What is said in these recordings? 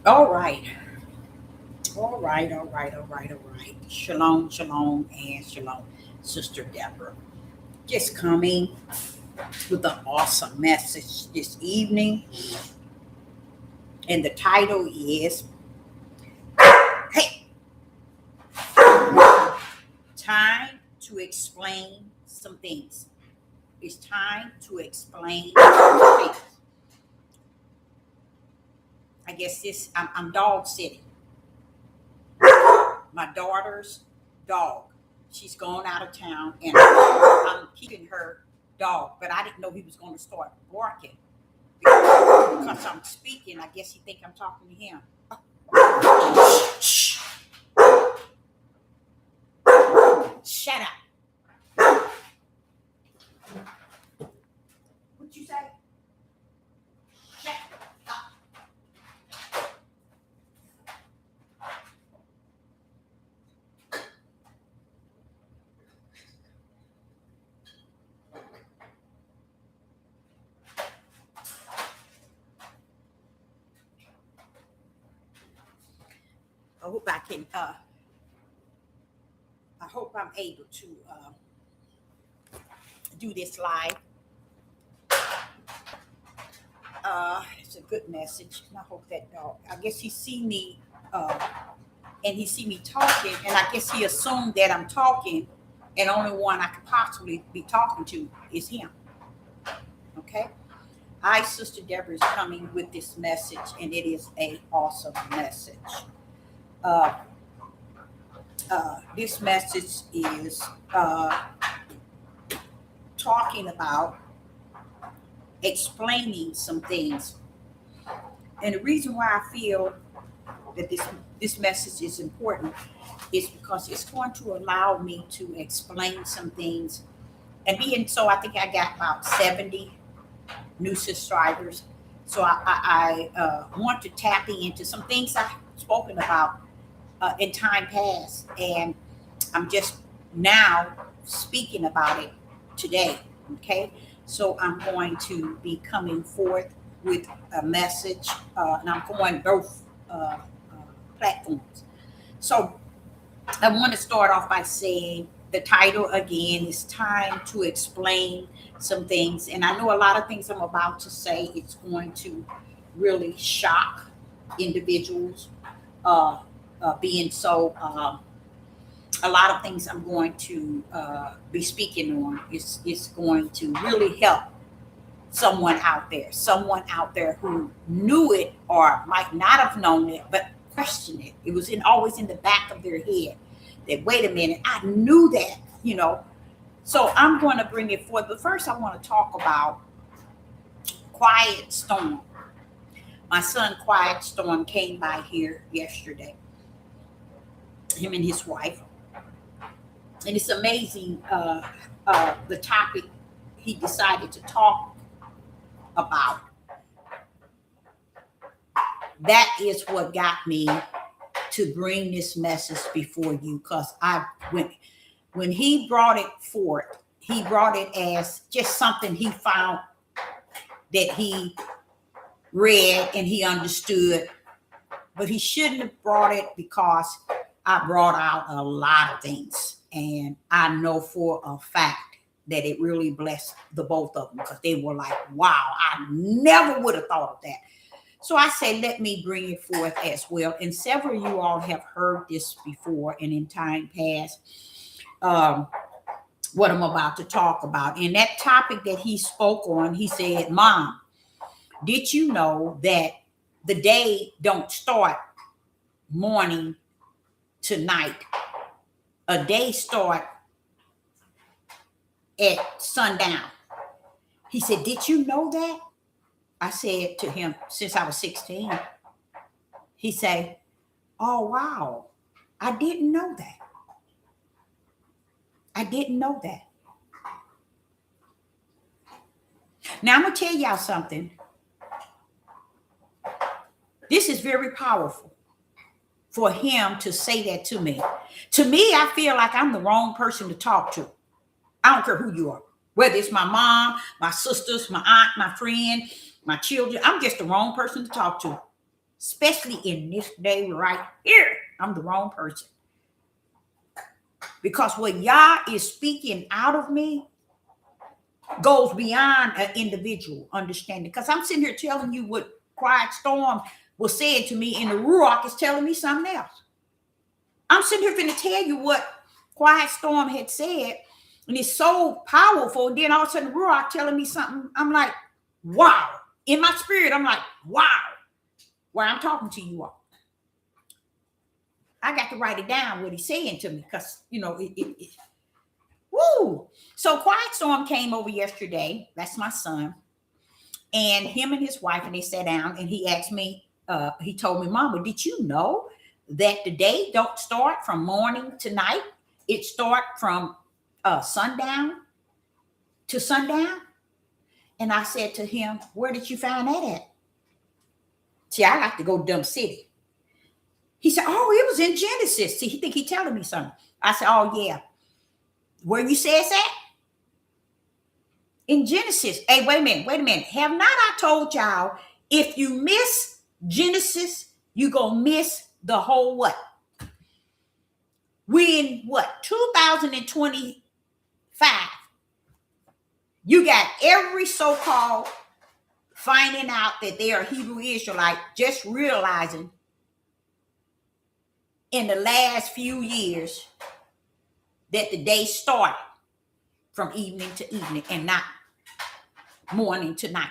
All right. All right. All right. All right. All right. Shalom, shalom, and shalom, Sister Deborah. Just coming with an awesome message this evening. And the title is Hey, Time to Explain Some Things. It's time to explain some things. I guess I'm dog sitting. My daughter's dog. She's gone out of town and I'm keeping her dog, but I didn't know he was going to start barking because I'm speaking. I guess he think I'm talking to him. Shh, shut up. What'd you say? Shut up. I hope I can. I hope I'm able to do this live. It's a good message, and I hope that dog. I guess he see me, and he see me talking, and I guess he assumed that I'm talking, and only one I could possibly be talking to is him. Okay. I, Sister Deborah, is coming with this message, and it is a awesome message. Uh, this message is talking about explaining some things, and the reason why I feel that this message is important is because it's going to allow me to explain some things. And being so, I think I got about 70 new subscribers. So I want to tap into some things I've spoken about in time past, and I'm just now speaking about it today. Okay, so I'm going to be coming forth with a message, and I'm going both platforms. So I want to start off by saying the title again is Time to Explain Some Things. And I know a lot of things I'm about to say, it's going to really shock individuals. Uh, being so, a lot of things I'm going to be speaking on is going to really help someone out there who knew it or might not have known it, but questioned it. It was always in the back of their head that, wait a minute, I knew that. So I'm going to bring it forth. But first, I want to talk about Quiet Storm. My son, Quiet Storm, came by here yesterday, him and his wife. And it's amazing the topic he decided to talk about. That is what got me to bring this message before you, because when he brought it forth, he brought it as just something he found that he read and he understood, but he shouldn't have brought it because I brought out a lot of things, and I know for a fact that it really blessed the both of them, because they were like, wow, I never would have thought of that. So I say, let me bring it forth as well. And several of you all have heard this before and in time past, what I'm about to talk about. And that topic that he spoke on, he said, Mom, did you know that the day don't start morning to night? A day start at sundown. He said, did you know that? I said to him, since I was 16. He said, oh, wow, I didn't know that. I didn't know that. Now, I'm going to tell y'all something. This is very powerful for him to say that to me. To me, I feel like I'm the wrong person to talk to. I don't care who you are, whether it's my mom, my sisters, my aunt, my friend, my children. I'm just the wrong person to talk to. especially in this day right here. I'm the wrong person. Because what Yah is speaking out of me goes beyond an individual understanding. Because I'm sitting here telling you what Quiet Storm was saying to me, and the Ruach is telling me something else. I'm sitting here finna tell you what Quiet Storm had said, and it's so powerful. Then all of a sudden, Ruach telling me something. I'm like, wow. In my spirit, I'm like, wow. While I'm talking to you all, I got to write it down what he's saying to me, because woo. So Quiet Storm came over yesterday. That's my son, and him and his wife, and they sat down, and he asked me. He told me, Mama, did you know that the day don't start from morning to night? It start from sundown to sundown. And I said to him, where did you find that at? See, I like to go dumb city. He said, oh, it was in Genesis. See, he think he telling me something. I said, oh, yeah. Where you say it's at? In Genesis. Hey, wait a minute. Have not I told y'all, if you miss Genesis, you gonna miss the whole what? We in what? 2025. You got every so-called finding out that they are Hebrew Israelite, just realizing in the last few years that the day started from evening to evening and not morning to night.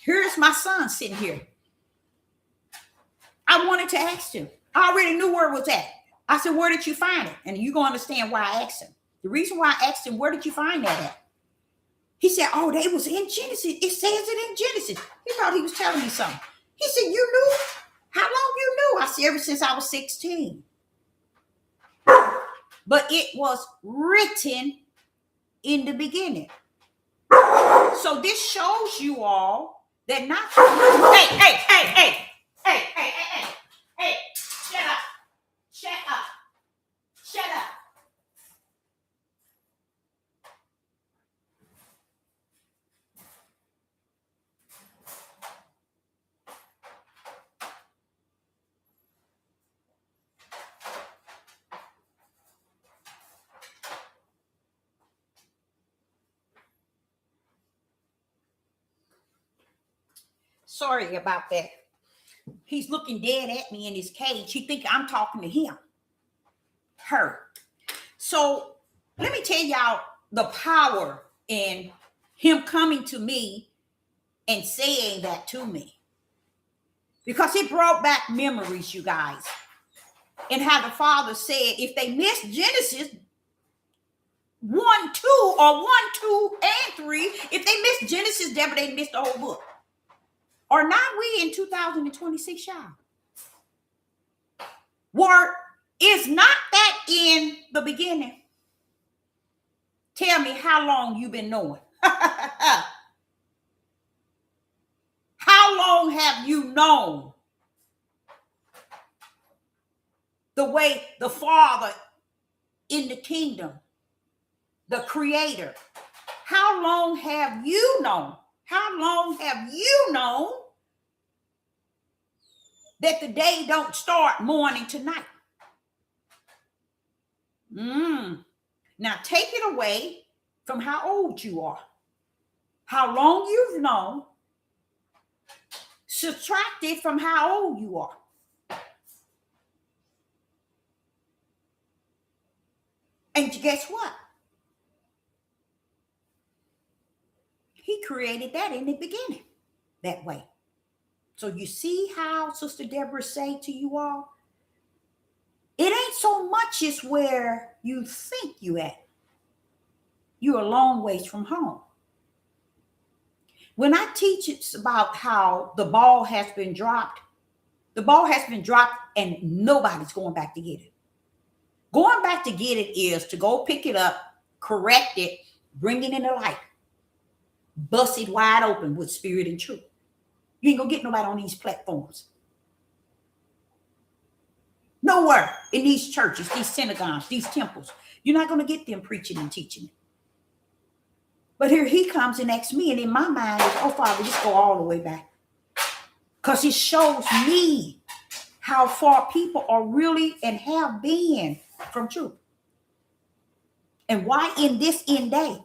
Here's my son sitting here. I wanted to ask him. I already knew where it was at. I said, where did you find it? And you're going to understand why I asked him. The reason why I asked him, where did you find that at? He said, oh, it was in Genesis. It says it in Genesis. He thought he was telling me something. He said, you knew? How long you knew? I said, ever since I was 16. But it was written in the beginning. So this shows you all that not... Hey, shut up. Sorry about that. He's looking dead at me in his cage. He think I'm talking to him. Her. So let me tell y'all the power in him coming to me and saying that to me. Because it brought back memories, you guys. And how the Father said, if they miss Genesis 1, 2, or 1, 2, and 3, if they miss Genesis, Deborah, they missed the whole book. Or not we in 2026, y'all. Word is not that in the beginning. Tell me how long you've been knowing. How long have you known the way the Father in the kingdom, the Creator? How long have you known? How long have you known that the day don't start morning to night? Now take it away from how old you are, how long you've known. Subtract it from how old you are. And guess what? He created that in the beginning that way. So you see how Sister Deborah say to you all, it ain't so much as where you think you at. You're a long ways from home. When I teach it's about how the ball has been dropped and nobody's going back to get it. Going back to get it is to go pick it up, correct it, bring it in the light, bust it wide open with spirit and truth. You ain't gonna get nobody on these platforms. Nowhere in these churches, these synagogues, these temples. You're not gonna get them preaching and teaching it. But here he comes and asks me, and in my mind, is, oh, Father, just go all the way back. because it shows me how far people are really and have been from truth. And why in this end day,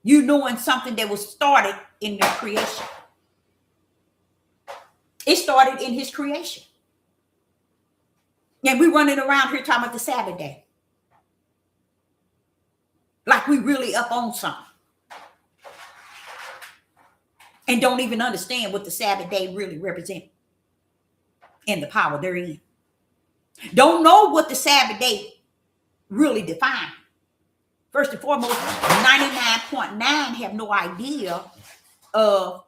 you knowing something that was started in the creation. It started in his creation. And we running around here talking about the Sabbath day. Like we really up on something. And don't even understand what the Sabbath day really represents. And the power therein. Don't know what the Sabbath day really defines. First and foremost, 99.9 have no idea of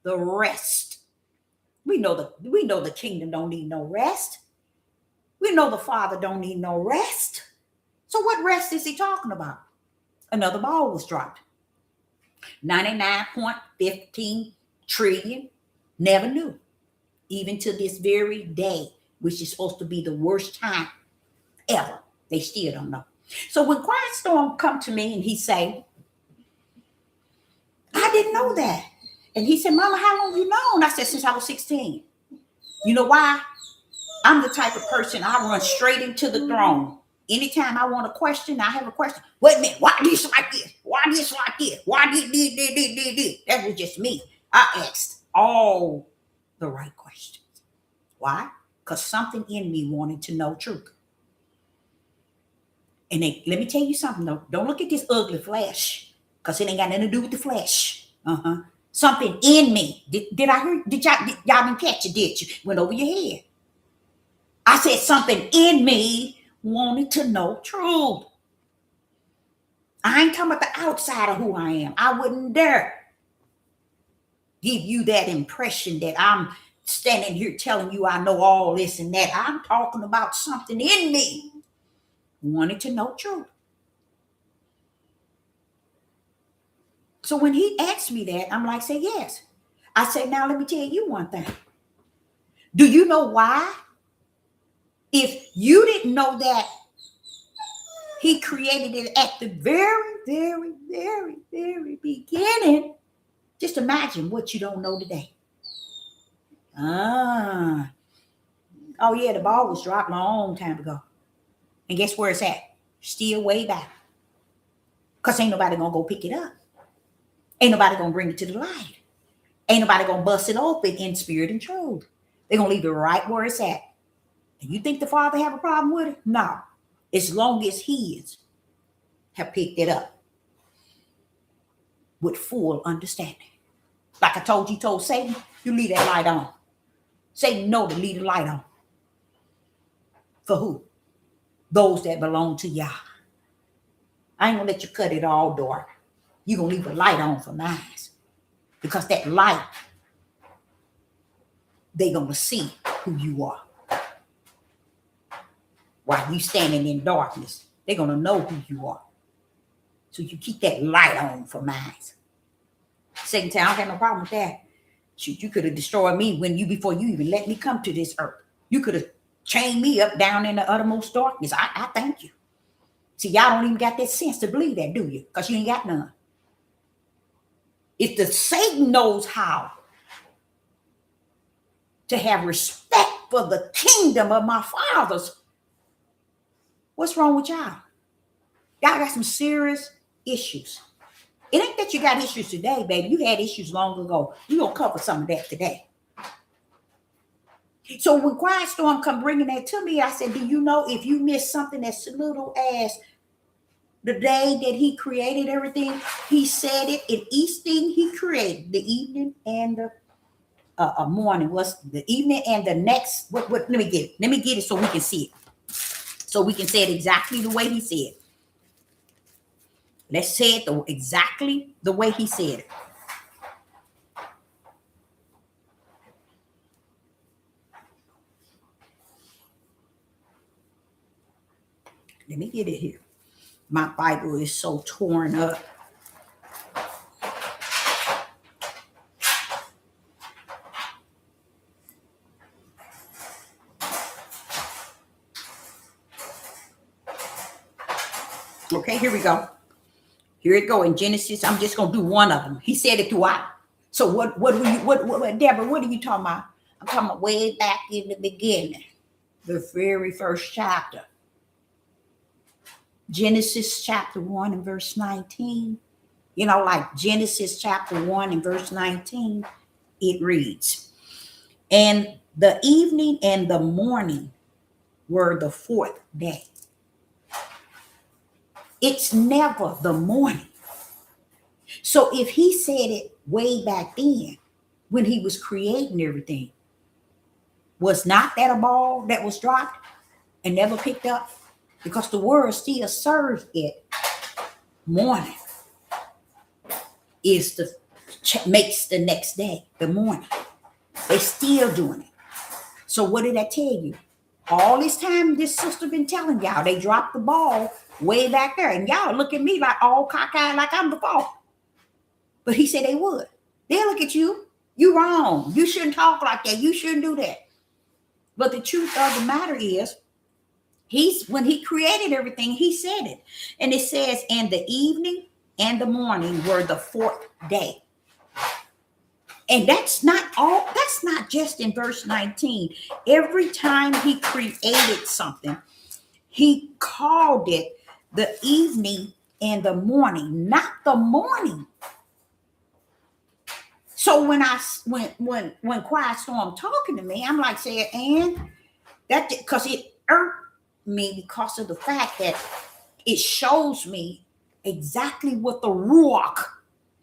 the rest. We know the kingdom don't need no rest. We know the Father don't need no rest. So what rest is he talking about? Another ball was dropped. 99.15 trillion never knew. Even to this very day, which is supposed to be the worst time ever. They still don't know. So when Quiet Storm come to me and he say, I didn't know that. And he said, Mama, how long you known? I said, since I was 16. You know why? I'm the type of person, I run straight into the throne. Anytime I want a question, I have a question. Wait a minute, why this like this? Why this like this? Why this? That was just me. I asked all the right questions. Why? Because something in me wanted to know truth. And let me tell you something, though. Don't look at this ugly flesh, because it ain't got nothing to do with the flesh. Something in me. Did I hear? Y'all didn't catch it, did you? Went over your head. I said something in me wanted to know truth. I ain't talking about the outside of who I am. I wouldn't dare give you that impression that I'm standing here telling you I know all this and that. I'm talking about something in me wanted to know truth. So when he asked me that, I'm like, say yes. I said, now let me tell you one thing. Do you know why? If you didn't know that he created it at the very, very, very, very beginning, just imagine what you don't know today. Oh yeah, the ball was dropped a long time ago. And guess where it's at? Still way back. Because ain't nobody going to go pick it up. Ain't nobody going to bring it to the light. Ain't nobody going to bust it open in spirit and truth. They're going to leave it right where it's at. And you think the Father have a problem with it? No. As long as his have picked it up with full understanding. Like I told you, told Satan, you leave that light on. Satan know to leave the light on. For who? Those that belong to Yah. I ain't going to let you cut it all dark. You're going to leave the light on for mine. Because that light, they're going to see who you are. While you standing in darkness, they're going to know who you are. So you keep that light on for mine. Satan said, I don't have no problem with that. Shoot, you could have destroyed me before you even let me come to this earth. You could have chained me up down in the uttermost darkness. I thank you. See, y'all don't even got that sense to believe that, do you? Because you ain't got none. If the Satan knows how to have respect for the kingdom of my fathers, what's wrong with y'all? Y'all got some serious issues. It ain't that you got issues today, baby. You had issues long ago. We're going to cover some of that today. So when Quiet Storm come bringing that to me, I said, do you know if you miss something as little as the day that he created everything, he said it in each thing he created, the evening and the morning, was the evening and the next, let me get it so we can see it. So we can say it exactly the way he said it. Let's say it exactly the way he said it. Let me get it here. My Bible is so torn up. Okay, here we go. Here it go in Genesis. I'm just going to do one of them. He said it throughout. So what Deborah, what are you talking about? I'm talking about way back in the beginning, the very first chapter. Genesis chapter 1 and verse 19. You know, like Genesis chapter 1 and verse 19, it reads, and the evening and the morning were the fourth day. It's never the morning. So if he said it way back then, when he was creating everything, was not that a ball that was dropped and never picked up? Because the word still serves it. Morning is the makes the next day, the morning. They still doing it. So what did I tell you? All this time this sister been telling y'all they dropped the ball way back there. And y'all look at me like all cockeyed like I'm the fault. But he said they would. They'll look at you. You wrong. You shouldn't talk like that. You shouldn't do that. But the truth of the matter is, when he created everything, he said it. And it says, and the evening and the morning were the fourth day. And that's not just in verse 19. Every time he created something, he called it the evening and the morning, not the morning. So when Quiet Storm talking to me, I'm like saying, and that because it irked me because of the fact that it shows me exactly what the Ruach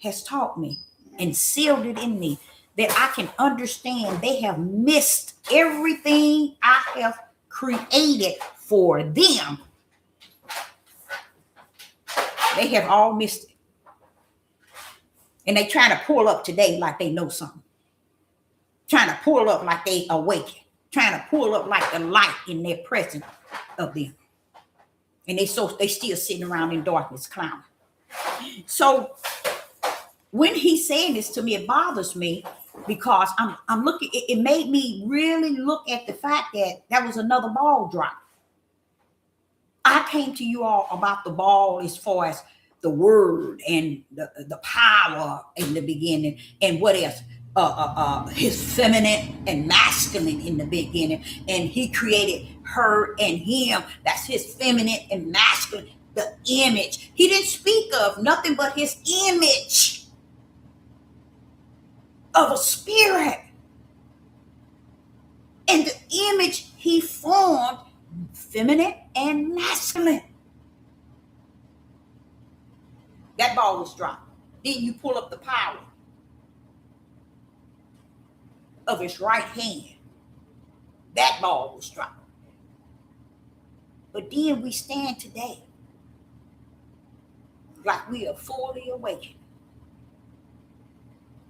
has taught me and sealed it in me, that I can understand they have missed everything I have created for them. They have all missed it. And they trying to pull up today like they know something. Trying to pull up like they awaken. Trying to pull up like the light in their presence of them. And they still sitting around in darkness clowning. So when he's saying this to me, it bothers me because I'm looking, it made me really look at the fact that was another ball drop. I came to you all about the ball as far as the word and the power in the beginning, and what else? His feminine and masculine in the beginning, and he created her and him. That's his feminine and masculine. The image. He didn't speak of nothing but his image of a spirit, and the image he formed, feminine and masculine. That ball was dropped. Then you pull up the power of his right hand. That ball was dropped. But then we stand today like we are fully awakened.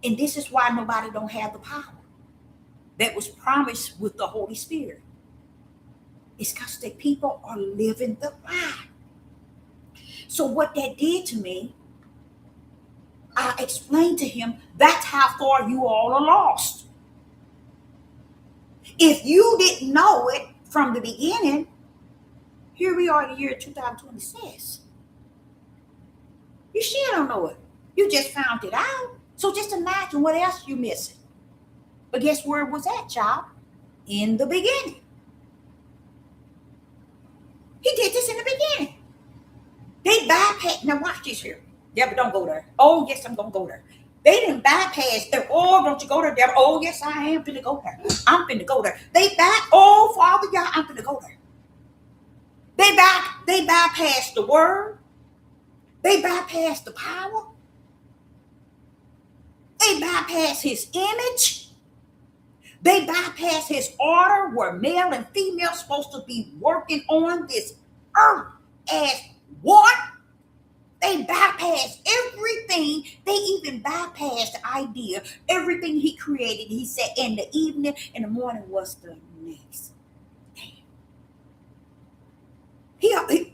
And this is why nobody don't have the power that was promised with the Holy Spirit. It's because the people are living the lie. So what that did to me, I explained to him, that's how far you all are lost. If you didn't know it from the beginning, here we are in the year 2026. You still don't know it. You just found it out. So just imagine what else you're missing. But guess where it was at, child? In the beginning. He did this in the beginning. They bypassed. Now watch this here. Deborah, don't go there. Oh, yes, I'm going to go there. They didn't bypass. Oh, don't you go there, Deborah? Oh, yes, I am finna go there. I'm finna go there. Oh, Father, y'all, I'm finna go there. They bypassed the word. They bypassed the power. They bypassed his image. They bypassed his order where male and female supposed to be working on this earth as one. They bypassed everything. They even bypassed the idea. Everything he created, he said, in the evening and the morning was the next day. In the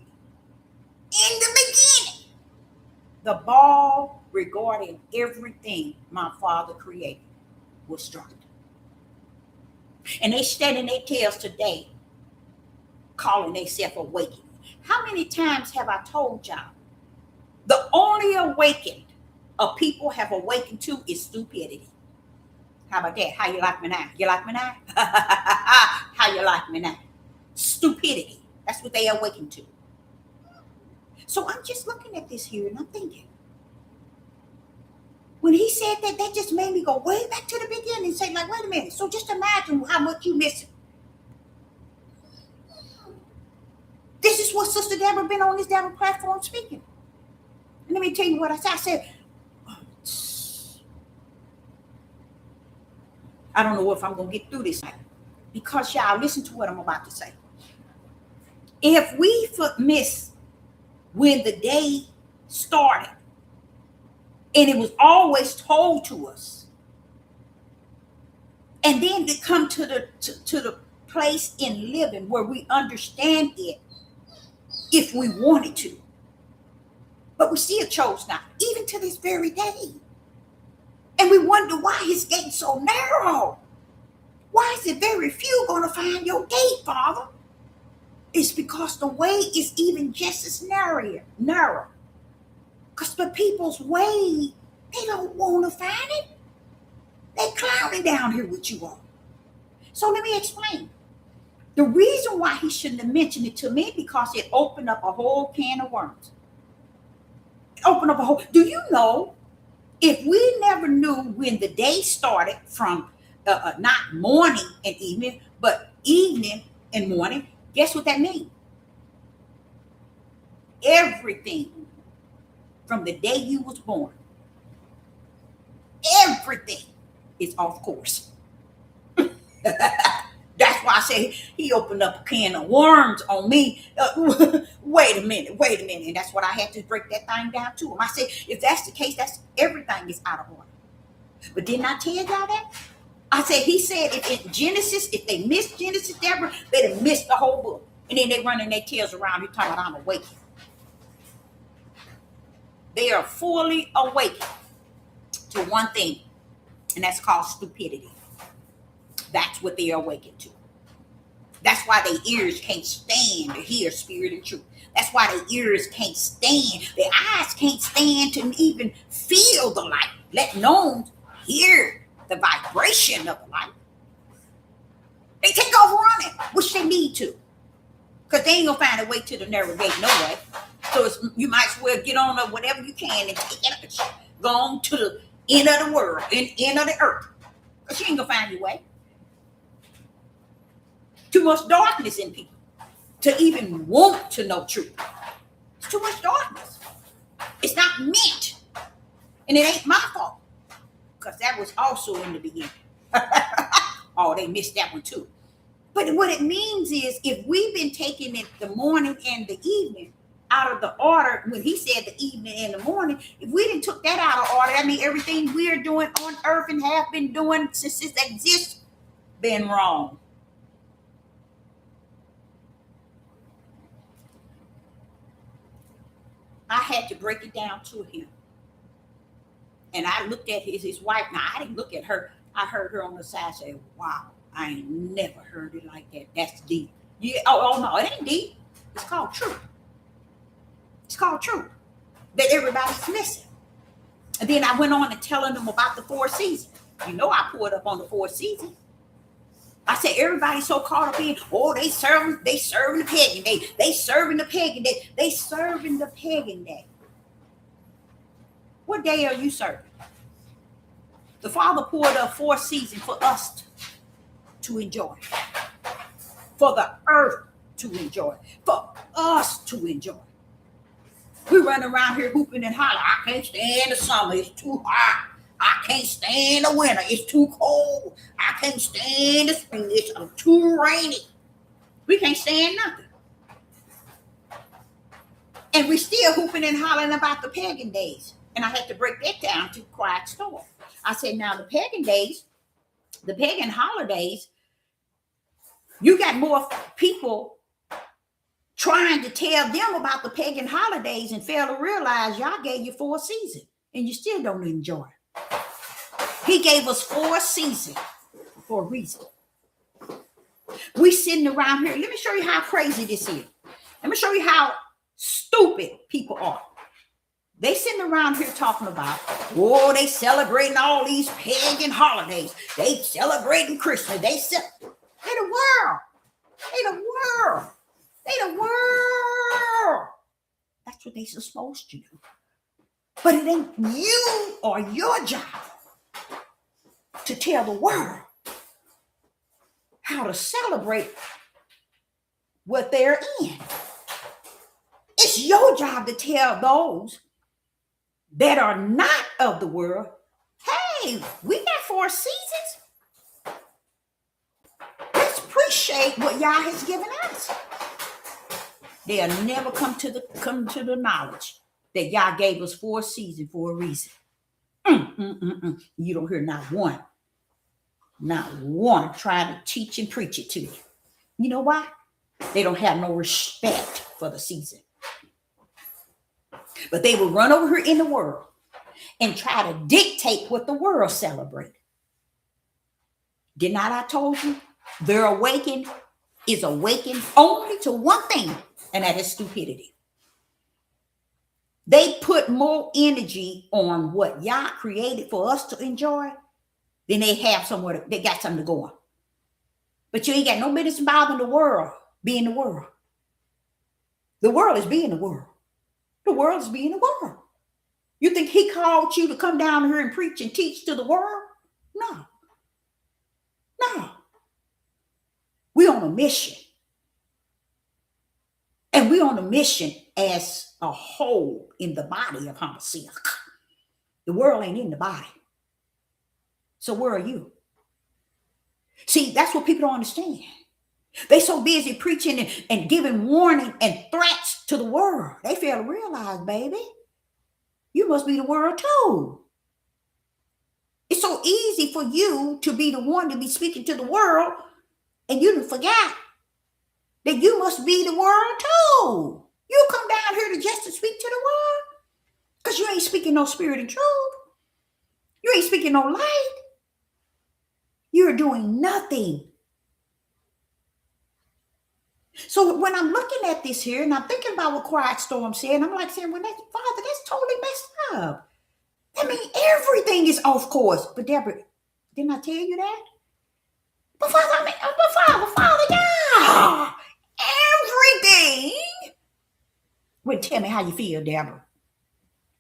beginning, the ball regarding everything my Father created was dropped. And they stand in their tails today, calling themselves awakened. How many times have I told y'all? The only awakened of people have awakened to is stupidity. How about that? How you like me now? You like me now? How you like me now? Stupidity. That's what they awaken to. So I'm just looking at this here and I'm thinking, when he said that, that just made me go way back to the beginning and say, like, wait a minute. So just imagine how much you missing. This is what Sister Deborah been on this Deborah platform speaking. And let me tell you what I said. I said, I don't know if I'm going to get through this night. Because y'all, listen to what I'm about to say. If we miss when the day started, and it was always told to us, and then to come to the place in living where we understand it, if we wanted to, but we still chose not, even to this very day. And we wonder why his gate's so narrow. Why is it very few going to find your gate, Father? It's because the way is even just as narrow. Because the people's way, they don't want to find it. They clowning down here with you all. So let me explain. The reason why he shouldn't have mentioned it to me, because it opened up a whole can of worms. Do you know, if we never knew when the day started from not morning and evening, but evening and morning, guess what that means? Everything from the day you was born, everything is off course. That's why I say he opened up a can of worms on me. Wait a minute. And that's what I had to break that thing down to him. I said, if that's the case, that's everything is out of order. But didn't I tell y'all that? I said, he said if in Genesis, if they missed Genesis, Deborah, they'd have missed the whole book. And then they running their tails around here talking about I'm awake. They are fully awake to one thing, and that's called stupidity. That's what they are awakened to. That's why their ears can't stand to hear spirit and truth. That's why their ears can't stand, their eyes can't stand to even feel the light, let alone hear the vibration of the light. They take off running, which they need to. Because they ain't going to find a way to the narrow gate no way. So you might as well get on whatever you can and take it, go on to the end of the world, end of the earth. Because you ain't going to find your way. Too much darkness in people to even want to know truth. It's too much darkness. It's not meant. And it ain't my fault. Because that was also in the beginning. Oh, they missed that one too. But what it means is if we've been taking it the morning and the evening out of the order, when he said the evening and the morning, if we didn't took that out of order, that means everything we're doing on earth and have been doing since it exists, been wrong. I had to break it down to him. And I looked at his wife. Now, I didn't look at her. I heard her on the side say, wow, I ain't never heard it like that. That's deep. Yeah. Oh no, it ain't deep. It's called truth. It's called truth that everybody's missing. And then I went on and telling them about the 4 seasons. You know, I pulled up on the 4 seasons. I said, everybody's so caught up in, oh, they serving the pagan day. They serving the pagan day. They serving the pagan day. What day are you serving? The Father poured up 4 seasons for us to enjoy. For the earth to enjoy. For us to enjoy. We run around here hooping and hollering. I can't stand the summer. It's too hot. I can't stand the winter. It's too cold. I can't stand the spring. It's too rainy. We can't stand nothing. And we still hooping and hollering about the pagan days. And I had to break that down to quiet storm. I said, now the pagan days, the pagan holidays, you got more people trying to tell them about the pagan holidays and fail to realize y'all gave you 4 seasons and you still don't enjoy it. He gave us 4 seasons for a reason. We sitting around here. Let me show you how crazy this is. Let me show you how stupid people are. They sitting around here talking about, oh, they celebrating all these pagan holidays. They celebrating Christmas. They the world. They the world. They the world. That's what they supposed to do. But it ain't you or your job to tell the world how to celebrate what they're in. It's your job to tell those that are not of the world, hey, we got 4 seasons. Let's appreciate what Yah has given us. They'll never come to the knowledge that Yah gave us 4 seasons for a reason. You don't hear not one trying to teach and preach it to you. You know why? They don't have no respect for the season. But they will run over here in the world and try to dictate what the world celebrates. Did not I told you? Their awakening is awakened only to one thing, and that is stupidity. They put more energy on what Yah created for us to enjoy than they have somewhere. They got something to go on. But you ain't got no business bothering the world, being the world. The world is being the world. The world is being the world. You think he called you to come down here and preach and teach to the world? No. We're on a mission. And we're on a mission as a whole in the body of Hamashiach. The world ain't in the body. So where are you? See, that's what people don't understand. They so busy preaching and giving warning and threats to the world. They fail to realize, baby, you must be the world too. It's so easy for you to be the one to be speaking to the world, and you forgot that you must be the world too. You come down here just to speak to the world because you ain't speaking no spirit and truth. You ain't speaking no light. You're doing nothing. So when I'm looking at this here and I'm thinking about what Quiet Storm said, and I'm like saying, well, Father, that's totally messed up. I mean, everything is off course. But Deborah, didn't I tell you that? But Father, yeah. Everything. Well, tell me how you feel, Deborah.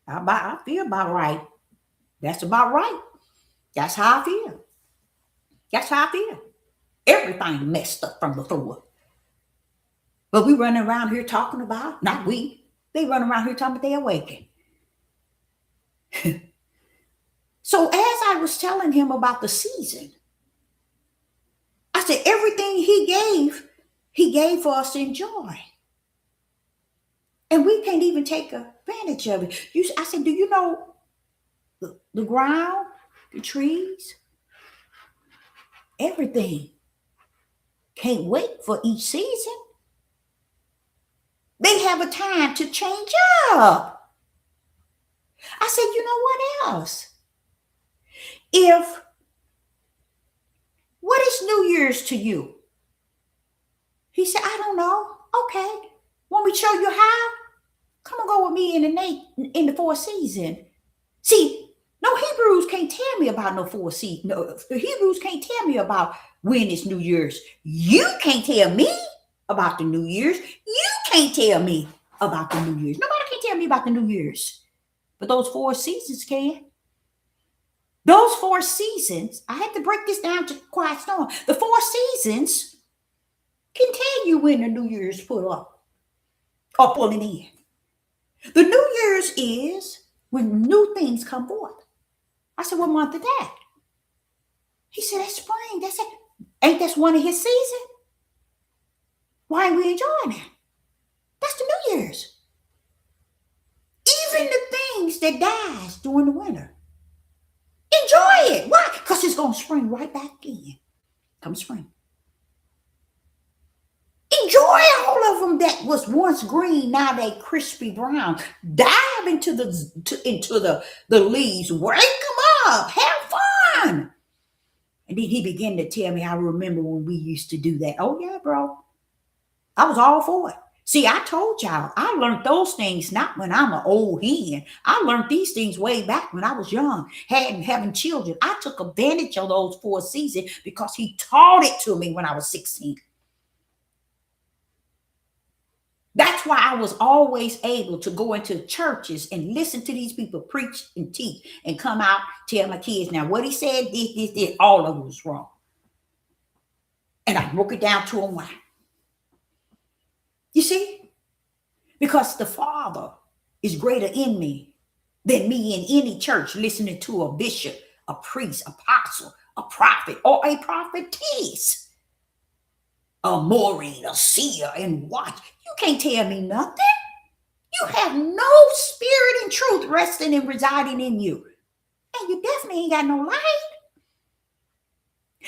I feel about right. That's about right. That's how I feel. That's how I feel. Everything messed up from before. But we running around here talking about, not we, they run around here talking about they awaken. So as I was telling him about the season, I said everything he gave for us to enjoy. And we can't even take advantage of it. I said, do you know the ground, the trees, everything can't wait for each season. They have a time to change up. I said, you know what else? What is New Year's to you? He said, I don't know. Okay. Want me to show you how? Come and go with me in the 4th season. See, no Hebrews can't tell me about no 4th season. No, the Hebrews can't tell me about when it's New Year's. You can't tell me about the New Year's. You can't tell me about the New Year's. Nobody can tell me about the New Year's. But those 4 seasons can. Those 4 seasons, I had to break this down to Quiet Storm. The 4 seasons can tell you when the New Year's put up or pulling in. The New Year's is when new things come forth. I said, what month is that? He said, that's spring. That's it. Ain't that one of his season? Why ain't we enjoying that? That's the New Year's. Even the things that dies during the winter. Enjoy it. Why? Because it's going to spring right back in. Come spring. Enjoy all of them that was once green, now they crispy brown. Dive into the leaves. Wake them up. Have fun. And then he began to tell me, I remember when we used to do that. Oh, yeah, bro. I was all for it. See, I told y'all, I learned those things not when I'm an old hen. I learned these things way back when I was young, having children. I took advantage of those 4 seasons because he taught it to me when I was 16. That's why I was always able to go into churches and listen to these people preach and teach and come out, tell my kids, now what he said, this, all of it was wrong. And I broke it down to them why. You see? Because the Father is greater in me than me in any church listening to a bishop, a priest, apostle, a prophet, or a prophetess, a Maureen, a seer, and watch. You can't tell me nothing. You have no spirit and truth resting and residing in you. And you definitely ain't got no light.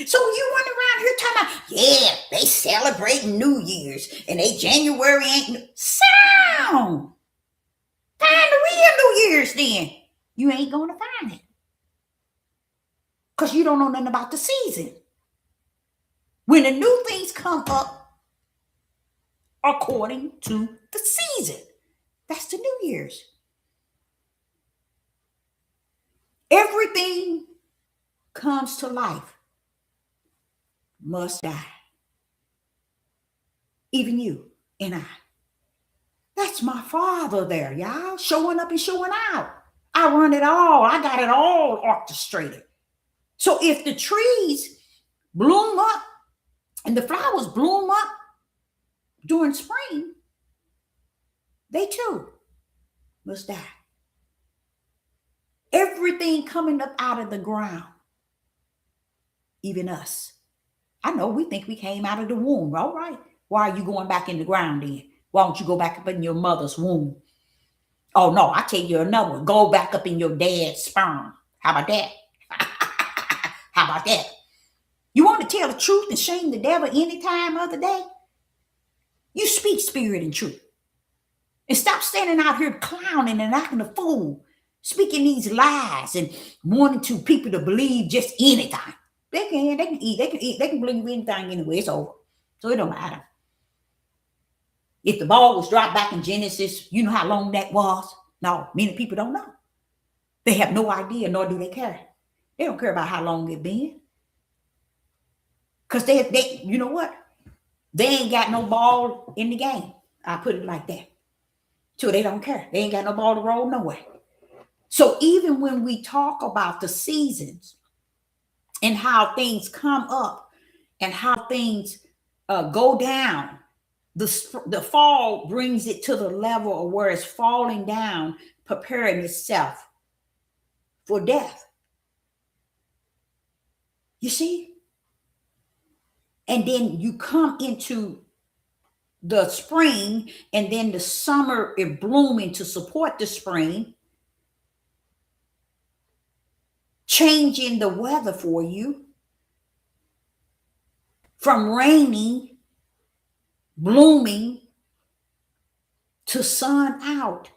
So you run around here talking about, yeah, they celebrating New Year's and they January ain't sound. Find the real New Year's then. You ain't going to find it. Because you don't know nothing about the season. When the new things come up according to the season, that's the New Year's. Everything comes to life must die. Even you and I. That's my Father there, y'all, showing up and showing out. I run it all. I got it all orchestrated. So if the trees bloom up and the flowers bloom up during spring, they too must die. Everything coming up out of the ground, even us. I know we think we came out of the womb. All right. Why are you going back in the ground then? Why don't you go back up in your mother's womb? Oh, no, I tell you another one. Go back up in your dad's sperm. How about that? How about that? You want to tell the truth and shame the devil any time of the day? You speak spirit and truth. And stop standing out here clowning and acting a fool, speaking these lies and wanting to people to believe just anything. They can eat, they can believe anything anyway. It's over. So it don't matter. If the ball was dropped back in Genesis, you know how long that was? No, many people don't know. They have no idea, nor do they care. They don't care about how long it's been. Because they, you know what? They ain't got no ball in the game. I put it like that. So they don't care. They ain't got no ball to roll nowhere. So even when we talk about the seasons and how things come up and how things go down, the fall brings it to the level of where it's falling down, preparing itself for death. You see? And then you come into the spring, and then the summer is blooming to support the spring, changing the weather for you from rainy, blooming to sun out.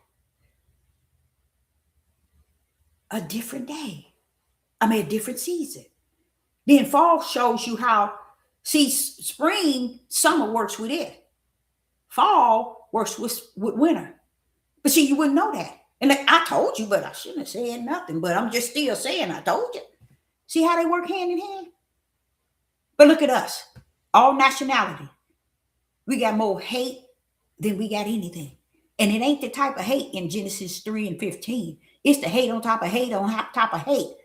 A different day. A different season. Then fall shows you how, see, spring, summer works with it. Fall works with winter. But see, you wouldn't know that. And I told you, but I shouldn't have said nothing. But I'm just still saying I told you. See how they work hand in hand? But look at us. All nationality. We got more hate than we got anything. And it ain't the type of hate in Genesis 3 and 15. It's the hate on top of hate on top of hate.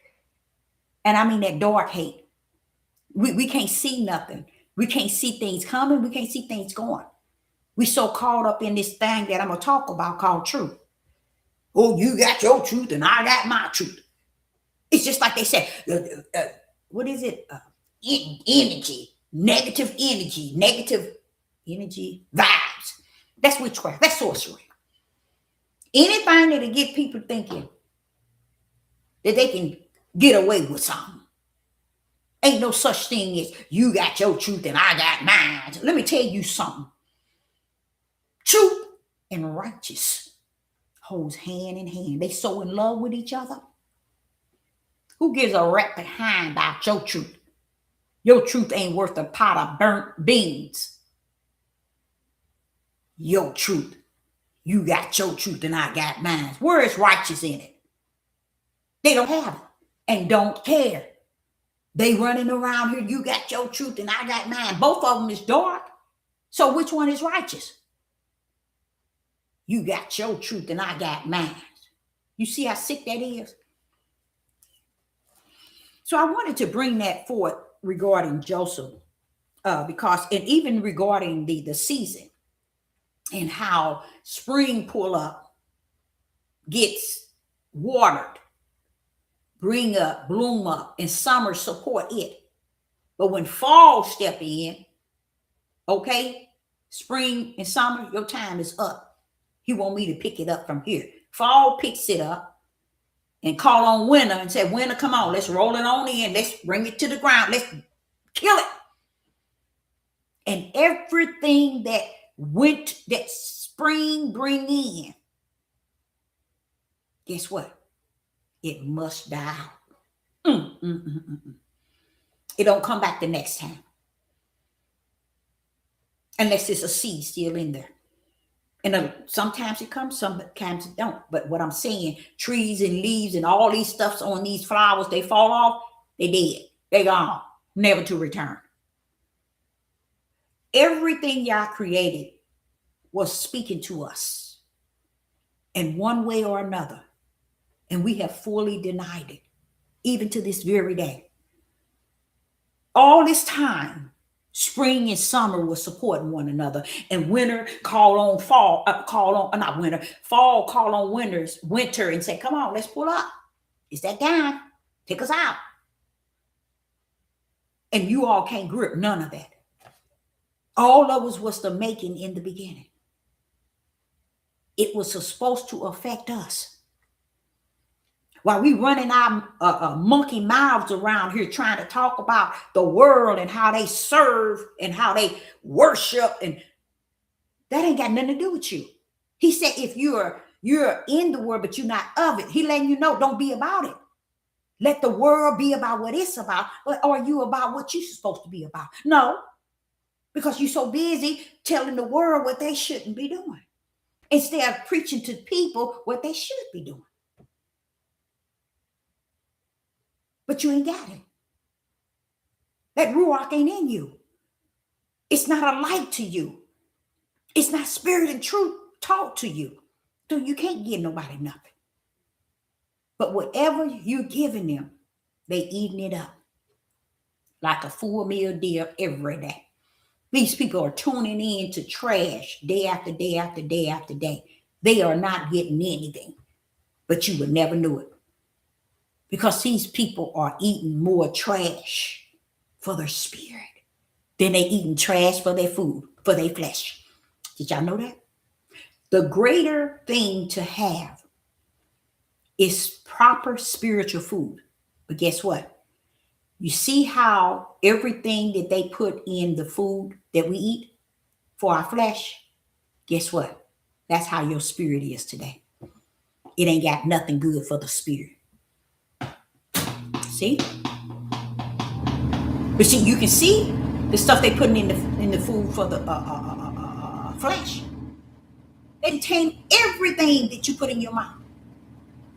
And I mean that dark hate. We can't see nothing. We can't see things coming. We can't see things going. We so caught up in this thing that I'm going to talk about called truth. Oh, you got your truth and I got my truth. It's just like they said, what is it? Energy, negative energy vibes. That's witchcraft. That's sorcery. Anything that'll get people thinking that they can get away with something. Ain't no such thing as you got your truth and I got mine. Let me tell you something. Truth and righteous holds hand in hand. They so in love with each other. Who gives a rat behind about your truth? Your truth ain't worth a pot of burnt beans. your truth. You got your truth and I got mine. Where is righteous in it? They don't have it and don't care. They running around here. You got your truth and I got mine. Both of them is dark. So which one is righteous? You got your truth and I got mine. You see how sick that is? So I wanted to bring that forth regarding Joseph, because, and even regarding the season and how spring pull up, gets watered, bring up, bloom up, and summer support it. But when fall step in, okay, spring and summer, your time is up. He want me to pick it up from here. Fall picks it up and call on winter and say, winter, come on, let's roll it on in. Let's bring it to the ground. Let's kill it. And everything that that spring bring in, guess what? It must die out. It don't come back the next time. Unless there's a seed still in there. And sometimes it comes, sometimes it don't. But what I'm saying, trees and leaves and all these stuffs on these flowers, they fall off, they dead. They gone, never to return. Everything y'all created was speaking to us in one way or another. And we have fully denied it, even to this very day. All this time, spring and summer were supporting one another, and winter call on fall, fall call on winter and say, come on, let's pull up. It's that time. Take us out. And you all can't grip none of that. All of us was the making in the beginning. It was supposed to affect us. While we running our monkey mouths around here trying to talk about the world and how they serve and how they worship, and that ain't got nothing to do with you. He said, if you're in the world, but you're not of it, he letting you know, don't be about it. Let the world be about what it's about. Or are you about what you're supposed to be about? No, because you're so busy telling the world what they shouldn't be doing, instead of preaching to people what they should be doing. But you ain't got it. That ruach ain't in you. It's not a light to you. It's not spirit and truth taught to you. So you can't give nobody nothing. But whatever you're giving them, they eating it up like a full meal deal every day. These people are tuning in to trash day after day after day after day. They are not getting anything, but you would never know it. Because these people are eating more trash for their spirit than they eating trash for their food, for their flesh. Did y'all know that? The greater thing to have is proper spiritual food. But guess what? You see how everything that they put in the food that we eat for our flesh, guess what? That's how your spirit is today. It ain't got nothing good for the spirit. See? But see, you can see the stuff they putting in the food for the flesh. They contain everything that you put in your mouth,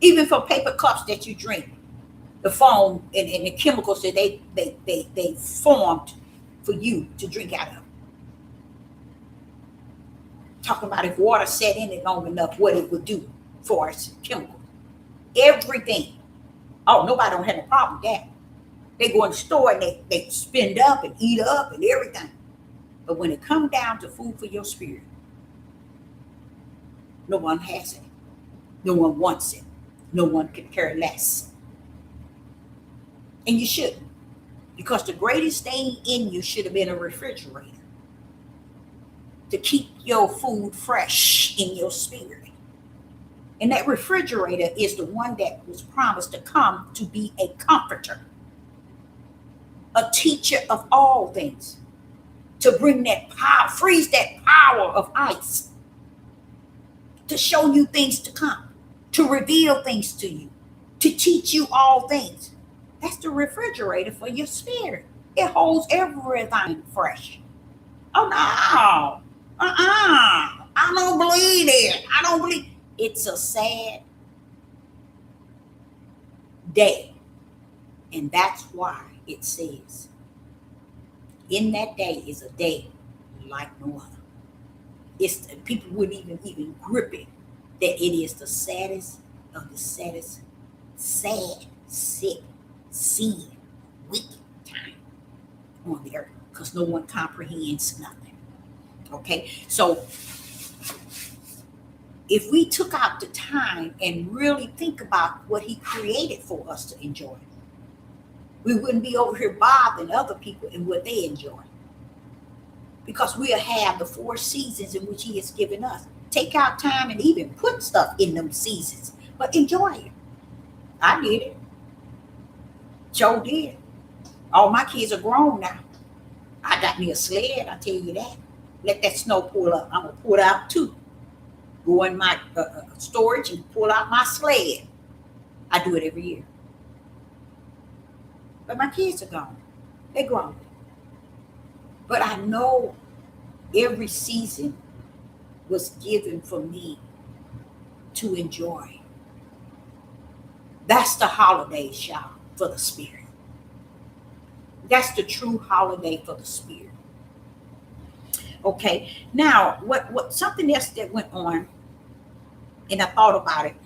even for paper cups that you drink, the foam and the chemicals that they formed for you to drink out of. Talking about if water sat in it long enough, what it would do for its chemicals. Everything. Oh, nobody don't have a problem with that. They go in the store and they spend up and eat up and everything. But when it comes down to food for your spirit, no one has it. No one wants it. No one can care less. And you shouldn't. Because the greatest thing in you should have been a refrigerator to keep your food fresh in your spirit. And that refrigerator is the one that was promised to come to be a comforter, a teacher of all things, to bring that power, freeze that power of ice, to show you things to come, to reveal things to you, to teach you all things. That's the refrigerator for your spirit. It holds everything fresh. Oh no, I don't believe it. I don't believe it's a sad day. And that's why it says, in that day is a day like no other. It's people wouldn't even grip it that it is the saddest of the saddest, sad, sick, sin, wicked time on the earth because no one comprehends nothing. Okay, so if we took out the time and really think about what he created for us to enjoy, we wouldn't be over here bothering other people and what they enjoy. Because we'll have the 4 seasons in which he has given us. Take out time and even put stuff in them seasons, but enjoy it. I did it. Joe did. All my kids are grown now. I got me a sled, I tell you that. Let that snow pull up. I'm going to pull it out too. Go in my storage and pull out my sled. I do it every year. But my kids are gone. They're grown. But I know every season was given for me to enjoy. That's the holidays, y'all, for the spirit. That's the true holiday for the spirit. Okay, now what something else that went on, and I thought about it.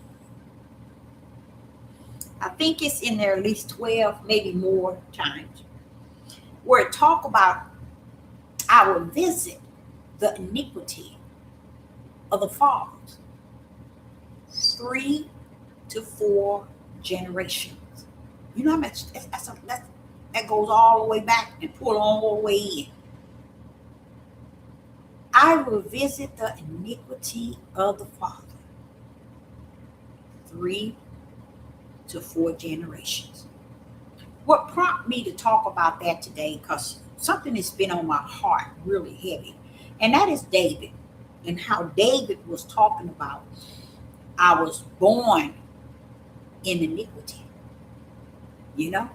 I think it's in there at least 12, maybe more times, where it talk about I will visit the iniquity of the fathers 3 to 4 generations. You know how much that goes all the way back and pull all the way in. I will visit the iniquity of the father 3 to 4 generations. What prompted me to talk about that today, because something that's been on my heart really heavy, and that is David, and how David was talking about, I was born in iniquity. You know?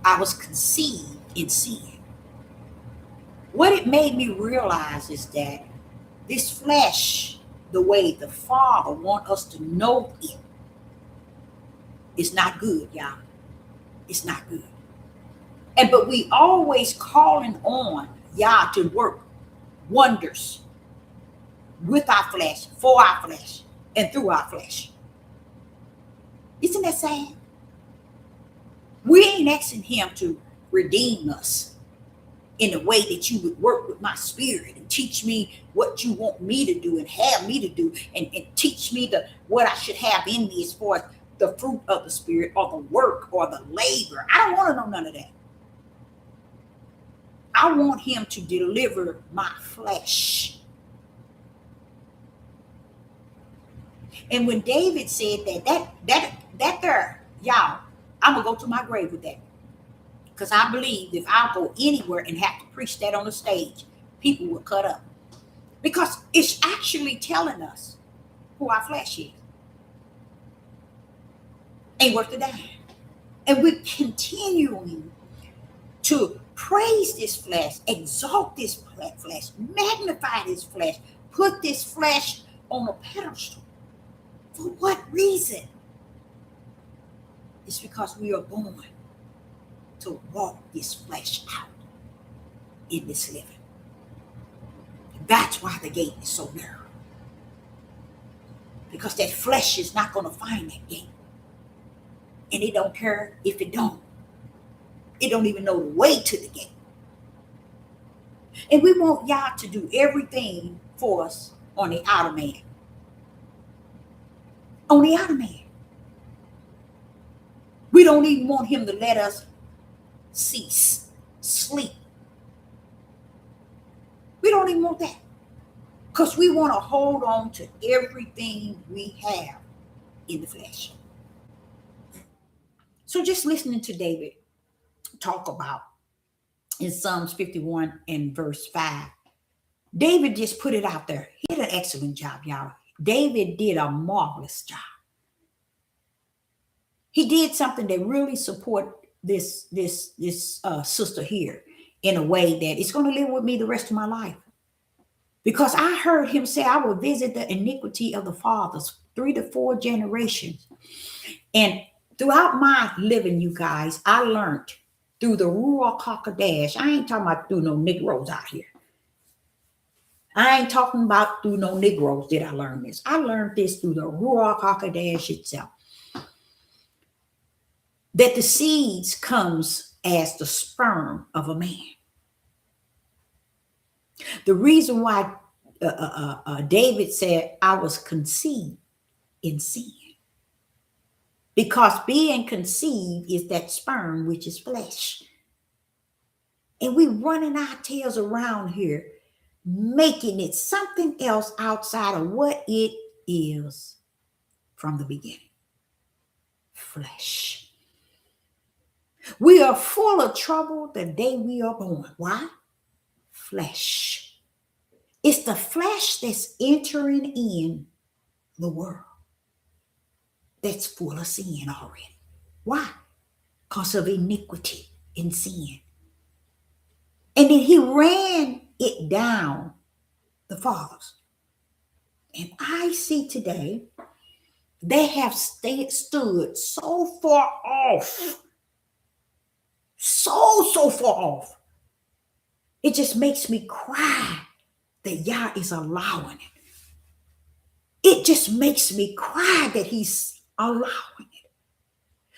I was conceived in sin. What it made me realize is that this flesh, the way the Father wants us to know it, is not good, y'all. It's not good. But we always calling on Yah to work wonders with our flesh, for our flesh, and through our flesh. Isn't that sad? We ain't asking him to redeem us in a way that you would work with my spirit and teach me what you want me to do and have me to do, and teach me what I should have in me as far as the fruit of the spirit or the work or the labor. I don't want to know none of that. I want him to deliver my flesh. And when David said that there, y'all, I'm going to go to my grave with that. Because I believe if I go anywhere and have to preach that on the stage, people will cut up. Because it's actually telling us who our flesh is. Ain't worth a dime. And we're continuing to praise this flesh, exalt this flesh, magnify this flesh, put this flesh on a pedestal. For what reason? It's because we are born to walk this flesh out in this living. That's why the gate is so narrow. Because that flesh is not going to find that gate. And it don't care if it don't. It don't even know the way to the gate. And we want Yah to do everything for us on the outer man. On the outer man. We don't even want him to let us cease, sleep. We don't even want that. Because we want to hold on to everything we have in the flesh. So just listening to David talk about in Psalms 51 and verse 5, David just put it out there. He did an excellent job, y'all. David did a marvelous job. He did something that really support this sister here in a way that it's going to live with me the rest of my life. Because I heard him say, I will visit the iniquity of the fathers, 3 to 4 generations. And throughout my living, you guys, I learned through the Ruach HaKodesh. I ain't talking about through no Negroes out here. I ain't talking about through no Negroes did I learn this. I learned this through the Ruach HaKodesh itself. That the seeds comes as the sperm of a man. The reason why David said, I was conceived in sin. Because being conceived is that sperm, which is flesh. And we running our tails around here, making it something else outside of what it is from the beginning. Flesh. We are full of trouble the day we are born. Why? Flesh. It's the flesh that's entering in the world that's full of sin already. Why? Because of iniquity and sin. And then he ran it down the fathers. And I see today they have stood so far off. So far off. It just makes me cry that Yah is allowing it. It just makes me cry that he's allowing it.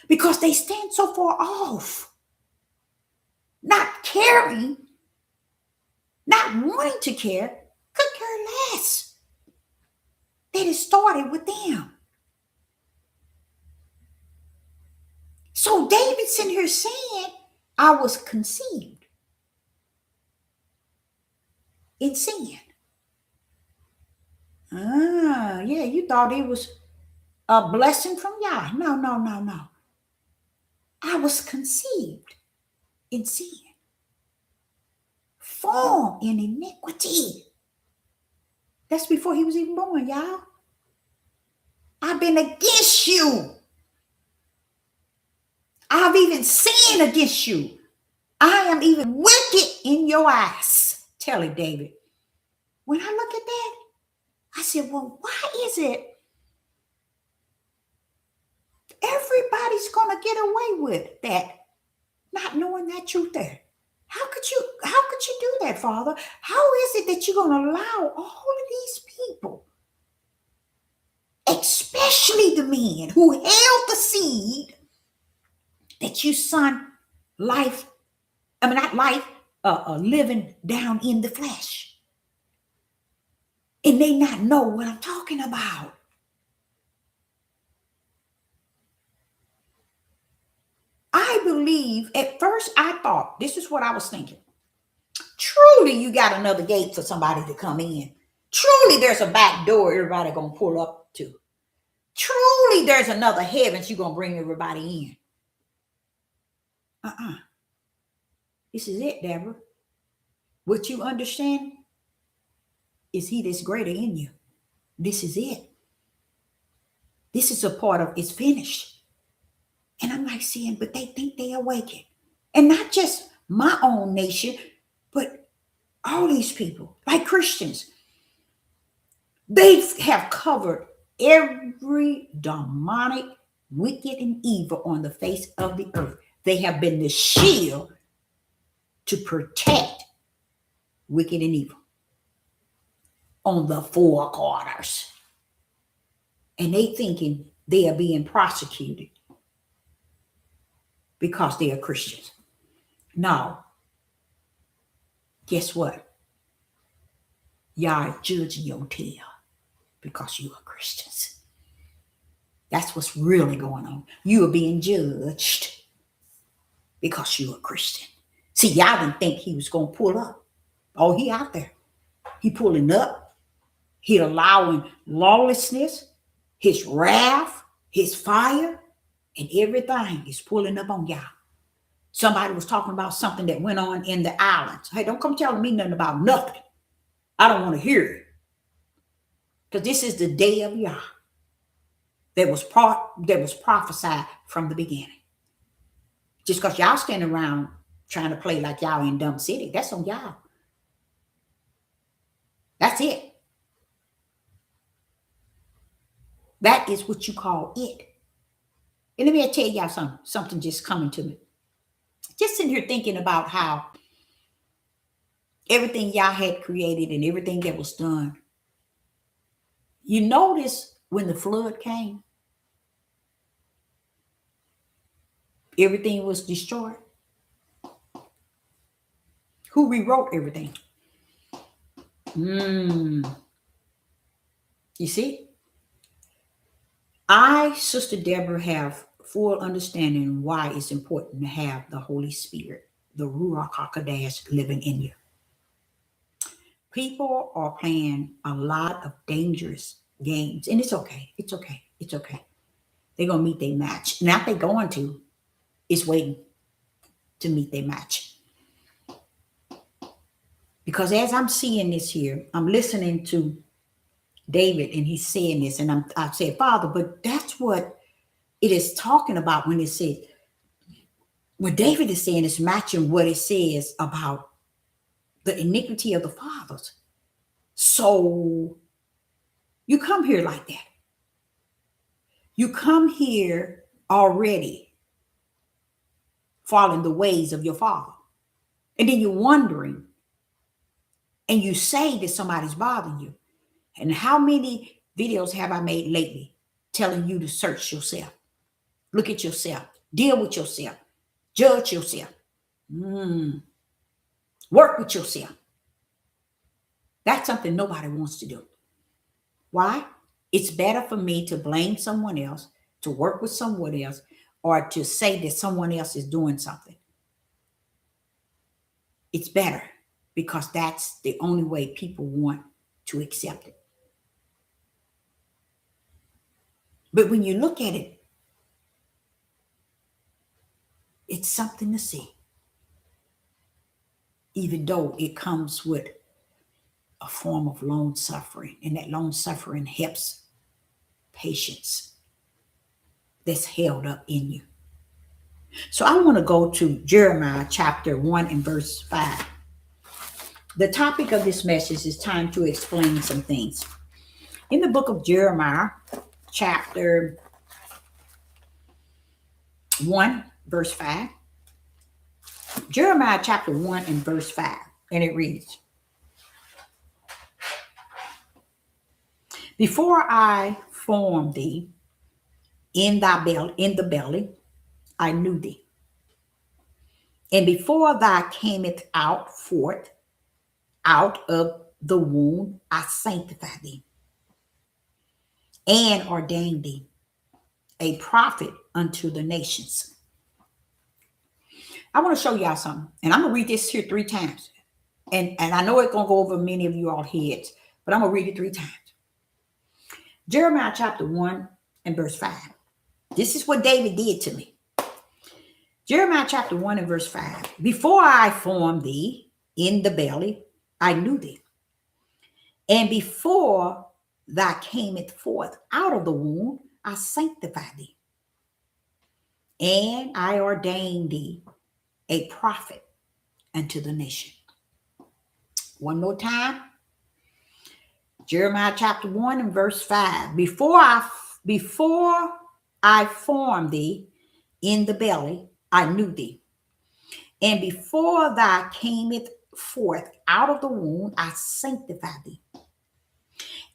Because they stand so far off. Not caring. Not wanting to care. Could care less. That it started with them. So David's sitting here saying, I was conceived in sin. Yeah, you thought it was a blessing from Yah. No. I was conceived in sin. Formed in iniquity. That's before he was even born, y'all. I've been against you. I've even sinned against you. I am even wicked in your eyes. Tell it, David. When I look at that, I said, well, why is it everybody's going to get away with that, not knowing that truth there? How could you do that, Father? How is it that you're going to allow all of these people, especially the men who held the seed that you son living down in the flesh, and they not know what I'm talking about? I believe at first I thought, this is what I was thinking. Truly, you got another gate for somebody to come in. Truly, there's a back door everybody going to pull up to. Truly, there's another heavens you're going to bring everybody in. This is it, Deborah. What you understand is he that's greater in you. This is it. This is a part of it's finished. And I'm like saying, but they think they awakened. And not just my own nation, but all these people, like Christians. They have covered every demonic, wicked, and evil on the face of the earth. They have been the shield to protect wicked and evil on the four corners. And they thinking they are being prosecuted because they are Christians. No. Guess what? Y'all judging your tail because you are Christians. That's what's really going on. You are being judged because you are Christian. See, y'all didn't think he was going to pull up. Oh, he out there. He pulling up. He allowing lawlessness, his wrath, his fire, and everything is pulling up on y'all. Somebody was talking about something that went on in the islands. Hey, don't come telling me nothing about nothing. I don't want to hear it. Because this is the day of Yah that was prophesied from the beginning. Just because y'all standing around trying to play like y'all in dumb city, that's on y'all. That's it. That is what you call it. And let me tell y'all something just coming to me. Just sitting here thinking about how everything y'all had created and everything that was done. You notice when the flood came, everything was destroyed. Who rewrote everything? You see? I, Sister Deborah, have full understanding why it's important to have the Holy Spirit, the Ruach HaKodesh, living in you. People are playing a lot of dangerous games, and it's okay. It's okay. It's okay. They're going to meet their match. Not they're going to, it's waiting to meet their match. Because as I'm seeing this here, I'm listening to David, and he's saying this, and I said, Father, but that's what it is talking about when it says, what David is saying is matching what it says about the iniquity of the fathers. So you come here like that. You come here already following the ways of your father. And then you're wondering, and you say that somebody's bothering you. And how many videos have I made lately telling you to search yourself? Look at yourself. Deal with yourself. Judge yourself. Work with yourself. That's something nobody wants to do. Why? It's better for me to blame someone else, to work with someone else, or to say that someone else is doing something. It's better because that's the only way people want to accept it. But when you look at it, it's something to see. Even though it comes with a form of long suffering, and that long suffering helps patience that's held up in you. So I want to go to Jeremiah chapter 1 and verse 5. The topic of this message is time to explain some things. In the book of Jeremiah, chapter 1, verse 5. Jeremiah chapter 1 and verse 5. And it reads, Before I formed thee in the belly, I knew thee. And before thou camest forth out of the womb, I sanctified thee and ordained thee a prophet unto the nations. I want to show y'all something. And I'm going to read this here 3 times. And I know it's going to go over many of you all heads, but I'm going to read it 3 times. Jeremiah chapter 1 and verse 5. This is what David did to me. Jeremiah chapter 1 and verse 5. Before I formed thee in the belly, I knew thee. And before thou camest forth out of the womb, I sanctified thee. And I ordained thee a prophet unto the nation. One more time. Jeremiah chapter 1 and verse 5. Before I formed thee in the belly, I knew thee. And before thou camest forth out of the womb, I sanctified thee.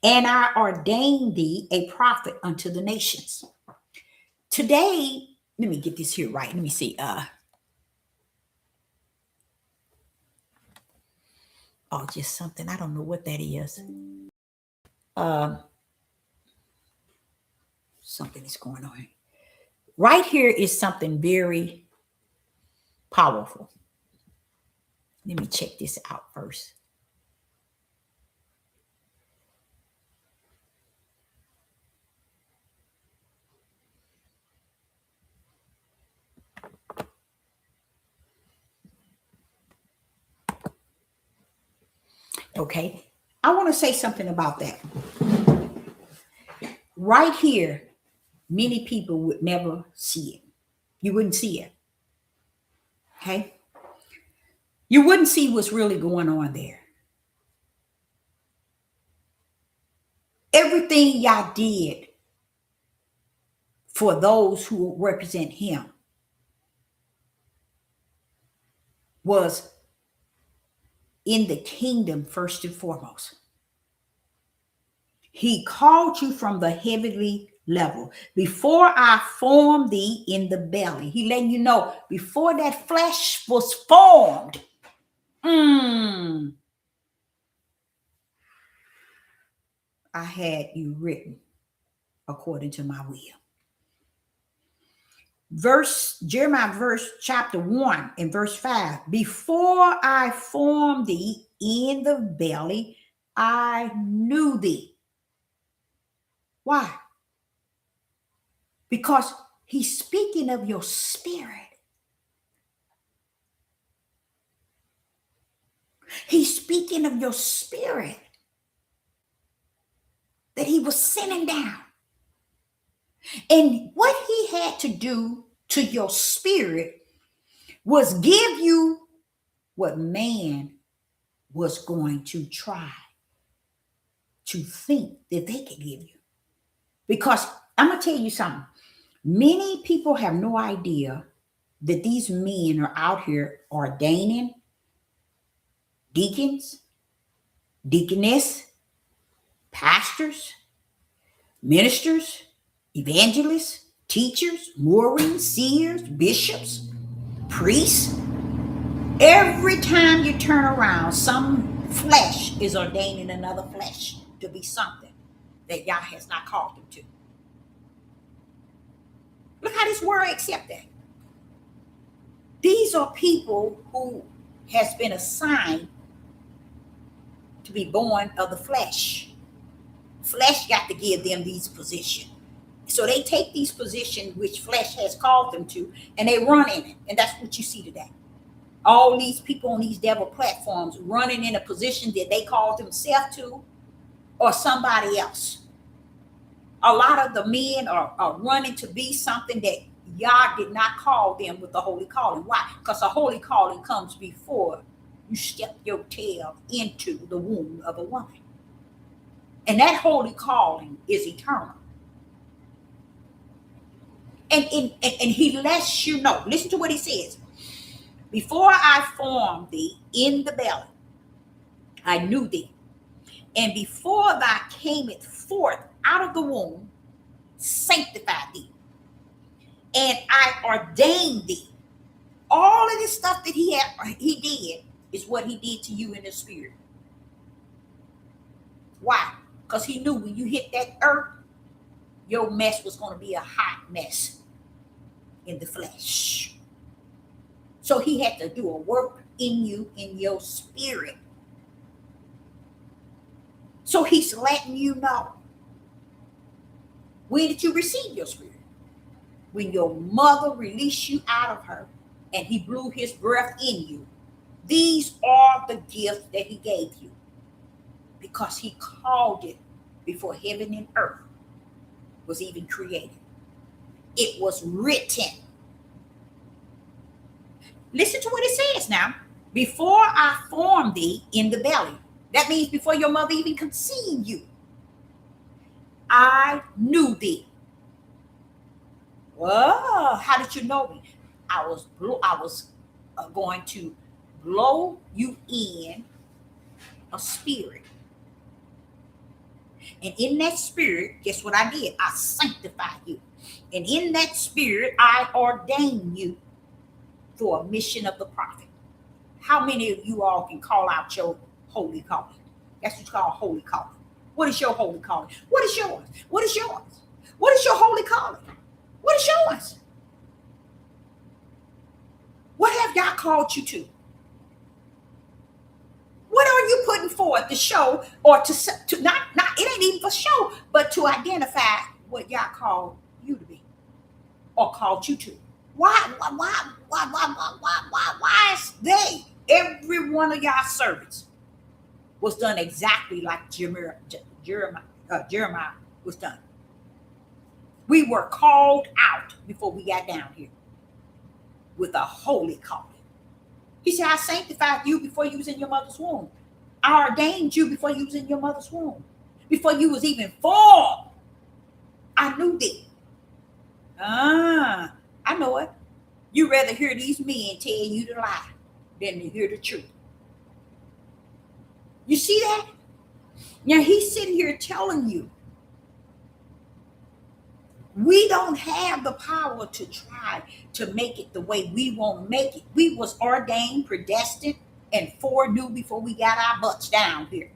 And I ordained thee a prophet unto the nations. Today, let me get this here right. Let me see. Just something. I don't know what that is. Something is going on. Right here is something very powerful. Let me check this out first. Okay, I want to say something about that. Right here, many people would never see it. You wouldn't see it. Okay? You wouldn't see what's really going on there. Everything y'all did for those who represent him was in the kingdom first and foremost. He called you from the heavenly level. Before I formed thee in the belly, he letting you know before that flesh was formed, I had you written according to my will. Jeremiah chapter 1 and verse 5. Before I formed thee in the belly, I knew thee. Why? Because he's speaking of your spirit. He's speaking of your spirit that he was sending down. And what he had to do to your spirit was give you what man was going to try to think that they could give you. Because I'm going to tell you something. Many people have no idea that these men are out here ordaining deacons, deaconess, pastors, ministers, evangelists, teachers, Moorings, seers, bishops, priests. Every time you turn around, some flesh is ordaining another flesh to be something that Yah has not called them to. Look how this world accepts that. These are people who has been assigned to be born of the flesh. Flesh got to give them these positions. So they take these positions which flesh has called them to, and they run in it. And that's what you see today. All these people on these devil platforms running in a position that they called themselves to or somebody else. A lot of the men are running to be something that Yah did not call them with the holy calling. Why? Because the holy calling comes before you step your tail into the womb of a woman. And that holy calling is eternal. And he lets you know. Listen to what he says. Before I formed thee in the belly, I knew thee. And before thou camest forth out of the womb, sanctified thee. And I ordained thee. All of this stuff that he did is what he did to you in the spirit. Why? Because he knew when you hit that earth, your mess was going to be a hot mess in the flesh. So he had to do a work in you, in your spirit. So he's letting you know. When did you receive your spirit? When your mother released you out of her and he blew his breath in you. These are the gifts that he gave you. Because he called it before heaven and earth was even created. It was written. Listen to what it says now. Before I formed thee in the belly. That means before your mother even conceived you. I knew thee. Whoa, how did you know me? I was going to blow you in a spirit. And in that spirit, guess what I did? I sanctified you. And in that spirit, I ordained you for a mission of the prophet. How many of you all can call out your holy calling? That's what you call holy calling. What is your holy calling? What is yours? What is yours? What is your holy calling? What is yours? What have Yah called you to? What are you putting forth to show or to not it ain't even for show, but to identify what Yah called you to be or called you to? Why is they? Every one of y'all servants was done exactly like Jeremiah was done. We were called out before we got down here with a holy calling. He said, I sanctified you before you was in your mother's womb. I ordained you before you was in your mother's womb. Before you was even formed, I knew thee. I know it. You rather hear these men tell you the lie than to hear the truth. You see that? Now he's sitting here telling you we don't have the power to try to make it the way we want to make it. We was ordained, predestined, and foreknew before we got our butts down here.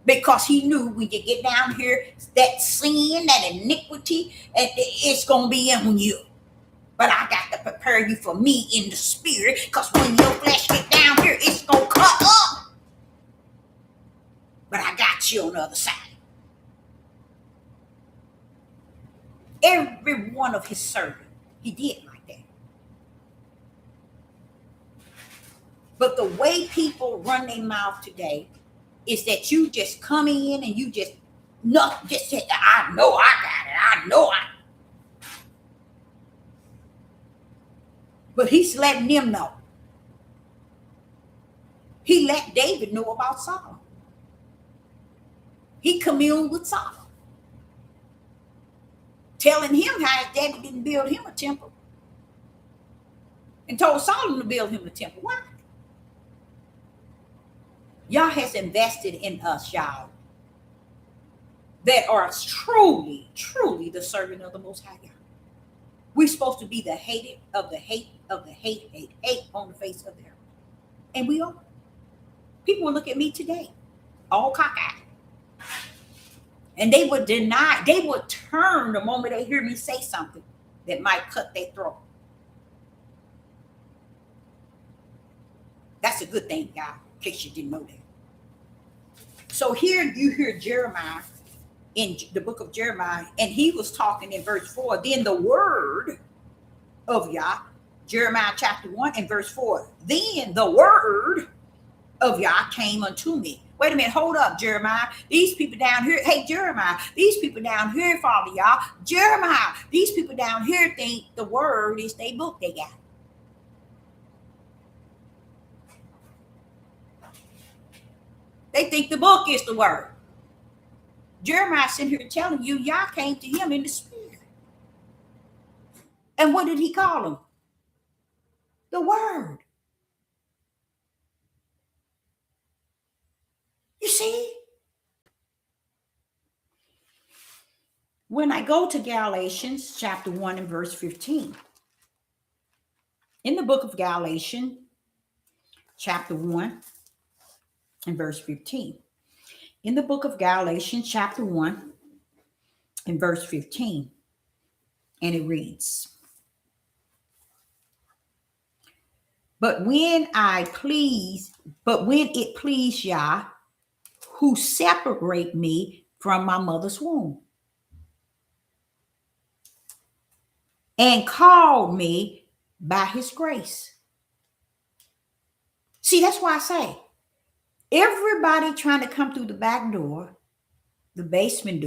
Because he knew when you get down here, that sin, that iniquity, it's going to be in you. But I got to prepare you for me in the spirit, because when your flesh get down here, it's going to cut up. But I got you on the other side. Every one of his servants, he did like that. But the way people run their mouth today is that you just come in and you just say, I know I got it. I know I. But he's letting them know. He let David know about Solomon. He communed with Solomon, telling him how his daddy didn't build him a temple, and told Solomon to build him a temple. Why? Yah has invested in us, y'all, that are truly, truly the servant of the Most High God. We're supposed to be the hated of the hate of the hate on the face of the earth. And we are. People will look at me today, all cockeyed. And they would deny, they would turn the moment they hear me say something that might cut their throat. That's a good thing, y'all, in case you didn't know that. So here you hear Jeremiah in the book of Jeremiah, and he was talking in verse 4. Then the word of Yah, Jeremiah chapter 1 and verse 4. Then the word of Yah came unto me. Wait a minute, hold up, Jeremiah. These people down here, hey, Jeremiah, these people down here, Father Yah, Jeremiah, these people down here think the word is their book they got. They think the book is the word. Jeremiah sitting here telling you, Yah came to him in the spirit. And what did he call him? The word. You see? When I go to Galatians chapter 1 and verse 15, in the book of Galatians chapter 1 and verse 15, in the book of Galatians chapter 1 and verse 15, and it reads, But when it pleased Yah, who separate me from my mother's womb, and called me by his grace. See, that's why I say, everybody trying to come through the back door, the basement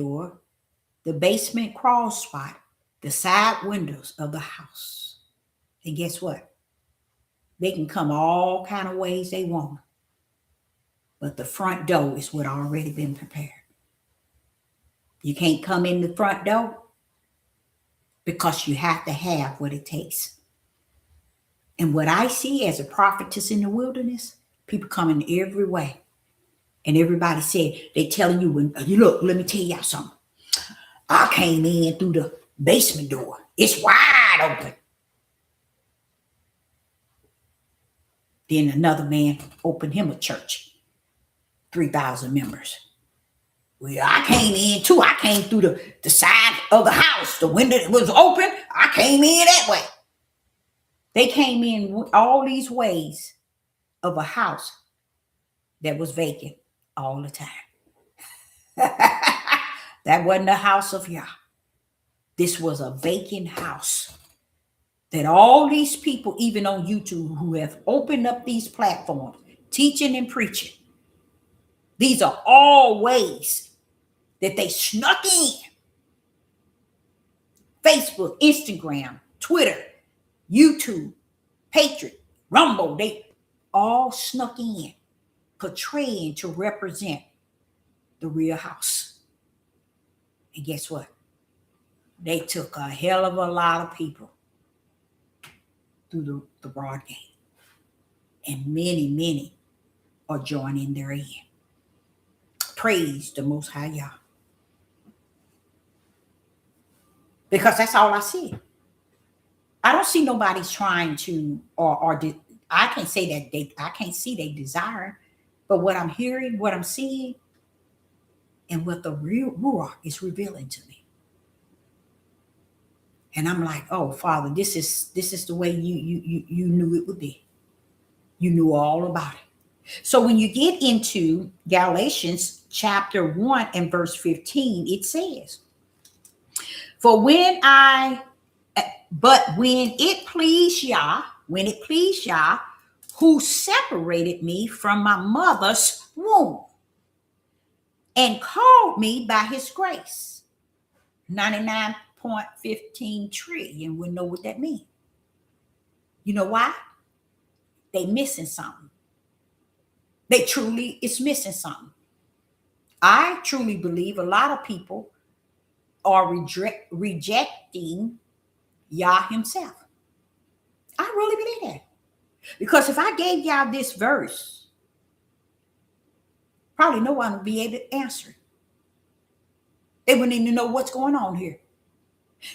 crawl spot, the side windows of the house. And guess what? They can come all kind of ways they want. But the front door is what already been prepared. You can't come in the front door because you have to have what it takes. And what I see as a prophetess in the wilderness, people coming every way. And everybody said, they telling you, when you look, let me tell y'all something. I came in through the basement door. It's wide open. Then another man opened him a church. 3,000 members. Well, I came in too. I came through the side of the house. The window was open. I came in that way. They came in all these ways of a house that was vacant all the time. That wasn't the house of Yah. This was a vacant house that all these people, even on YouTube, who have opened up these platforms, teaching and preaching, these are all ways that they snuck in. Facebook, Instagram, Twitter, YouTube, Patriot, Rumble, they all snuck in, portraying to represent the real house. And guess what? They took a hell of a lot of people through the broad gate. And many, many are joining their end. Praise the Most High Yah. Because that's all I see. I don't see nobody trying to, I can't say that I can't see they desire, but what I'm hearing, what I'm seeing, and what the real Ruach is revealing to me. And I'm like, oh, Father, this is the way you knew it would be. You knew all about it. So when you get into Galatians chapter 1 and verse 15, it says, when it pleased Yah, who separated me from my mother's womb and called me by his grace. 99.15 trillion would know what that means. You know why? They missing something. It's missing something. I truly believe a lot of people are rejecting Yah himself. I really believe that. Because if I gave y'all this verse, probably no one would be able to answer it. They wouldn't even know what's going on here.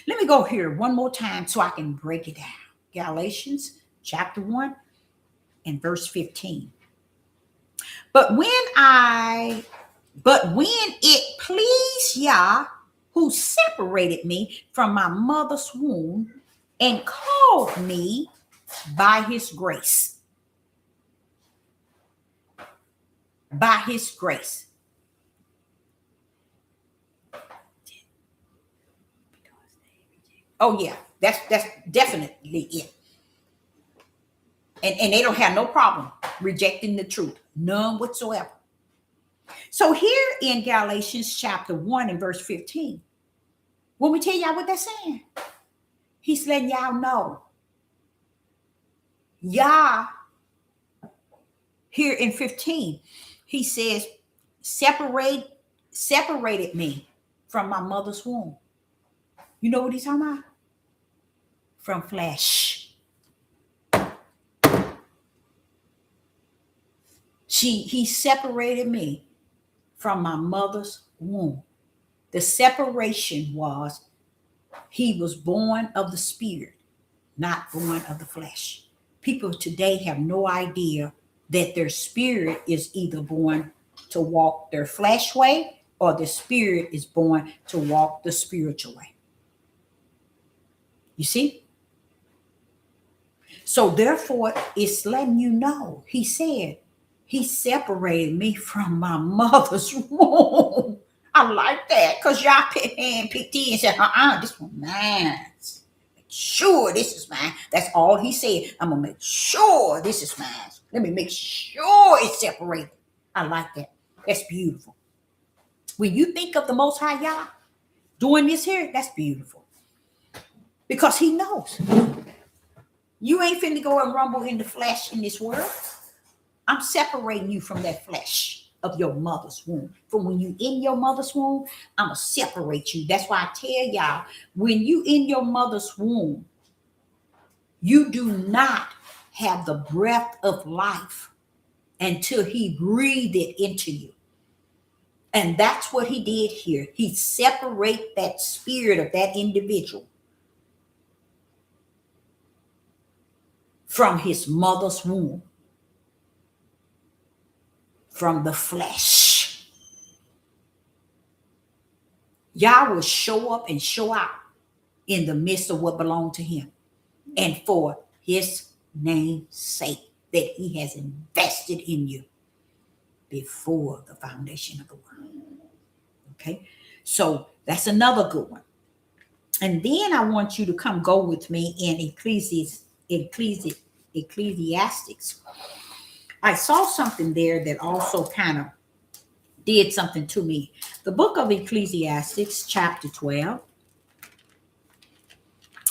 Let me go here one more time so I can break it down. Galatians chapter 1 and verse 15. But when it pleased Yah, who separated me from my mother's womb and called me by his grace. By his grace. Oh yeah, that's definitely it. And they don't have no problem rejecting the truth, none whatsoever. So here in Galatians chapter 1 and verse 15, when we tell y'all what that's saying, he's letting y'all know. Yah, here in 15, he says, separated me from my mother's womb. You know what he's talking about? From flesh. He separated me from my mother's womb. The separation was he was born of the spirit, not born of the flesh. People today have no idea that their spirit is either born to walk their flesh way or the spirit is born to walk the spiritual way. You see? So therefore, it's letting you know. He said, he separated me from my mother's womb. I like that because y'all picked in and said, this one mine. Make sure this is mine. That's all he said. I'm going to make sure this is mine. Let me make sure it's separated. I like that. That's beautiful. When you think of the Most High Yah doing this here, that's beautiful. Because he knows. You ain't finna go and rumble in the flesh in this world. I'm separating you from that flesh of your mother's womb. From when you in your mother's womb, I'm going to separate you. That's why I tell y'all, when you in your mother's womb, you do not have the breath of life until he breathed it into you. And that's what he did here. He separated that spirit of that individual from his mother's womb, from the flesh. Yah will show up and show out in the midst of what belonged to him, and for his name's sake that he has invested in you before the foundation of the world. Okay, so that's another good one. And then I want you to come go with me in Ecclesiastes. I saw something there that also kind of did something to me. The book of Ecclesiastes, chapter 12.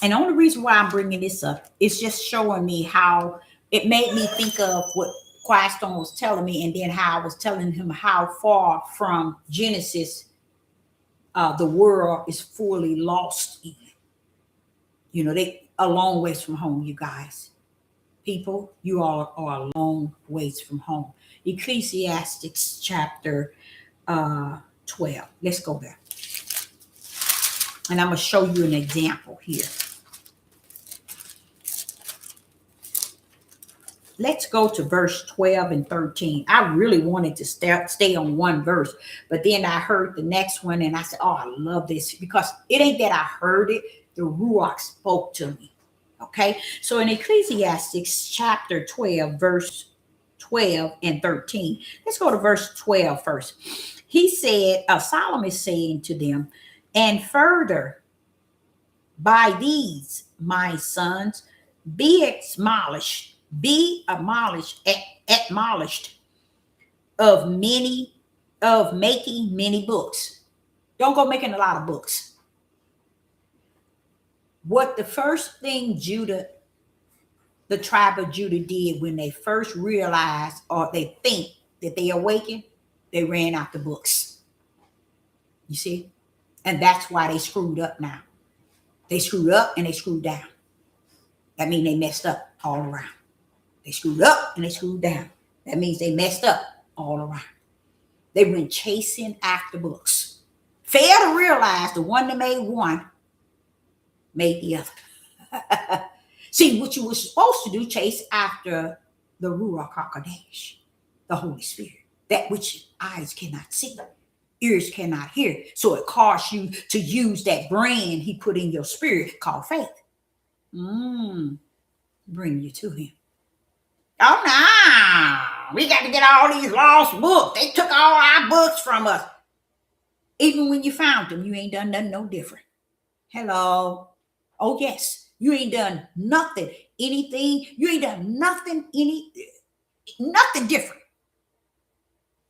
And the only reason why I'm bringing this up is just showing me how it made me think of what Quiet Storm was telling me, and then how I was telling him how far from Genesis the world is fully lost in. You know, they a long ways from home, you guys. People, you all are a long ways from home. Ecclesiastics chapter 12. Let's go there. And I'm going to show you an example here. Let's go to verse 12 and 13. I really wanted to stay on one verse, but then I heard the next one and I said, oh, I love this, because it ain't that I heard it. The Ruach spoke to me. Okay. So in Ecclesiastes chapter 12, verse 12 and 13, let's go to verse 12 first. He said, Solomon is saying to them, and further, by these, my sons, be admonished of making many books. Don't go making a lot of books. What the first thing the tribe of Judah did when they first realized, or they think that they awakened, they ran out the books. You see? And that's why they screwed up now. They screwed up and they screwed down. That means they messed up all around. They screwed up and they screwed down. That means they messed up all around. They went chasing after books. Fail to realize the one that made one made the other. See, what you were supposed to do, chase after the Ruach HaKodesh, the Holy Spirit, that which eyes cannot see, ears cannot hear. So it costs you to use that brain he put in your spirit called faith. Bring you to him. Oh, no. We got to get all these lost books. They took all our books from us. Even when you found them, you ain't done nothing no different. Hello. Oh, yes. You ain't done nothing, anything. You ain't done nothing, nothing different.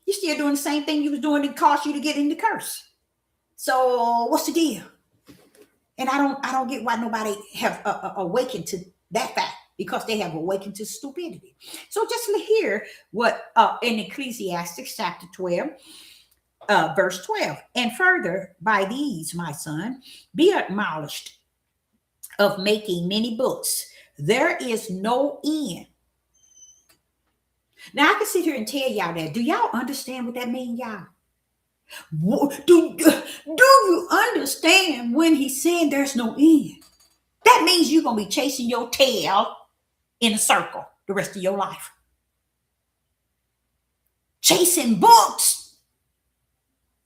You're still doing the same thing you was doing that caused you to get in the curse. So what's the deal? And I don't get why nobody have awakened to that fact, because they have awakened to stupidity. So just hear what in Ecclesiastes chapter 12, verse 12. And further, by these, my son, be admonished of making many books. There is no end. Now, I can sit here and tell y'all that. Do y'all understand what that means, y'all? Do you understand when he's saying there's no end? That means you're going to be chasing your tail in a circle the rest of your life. Chasing books.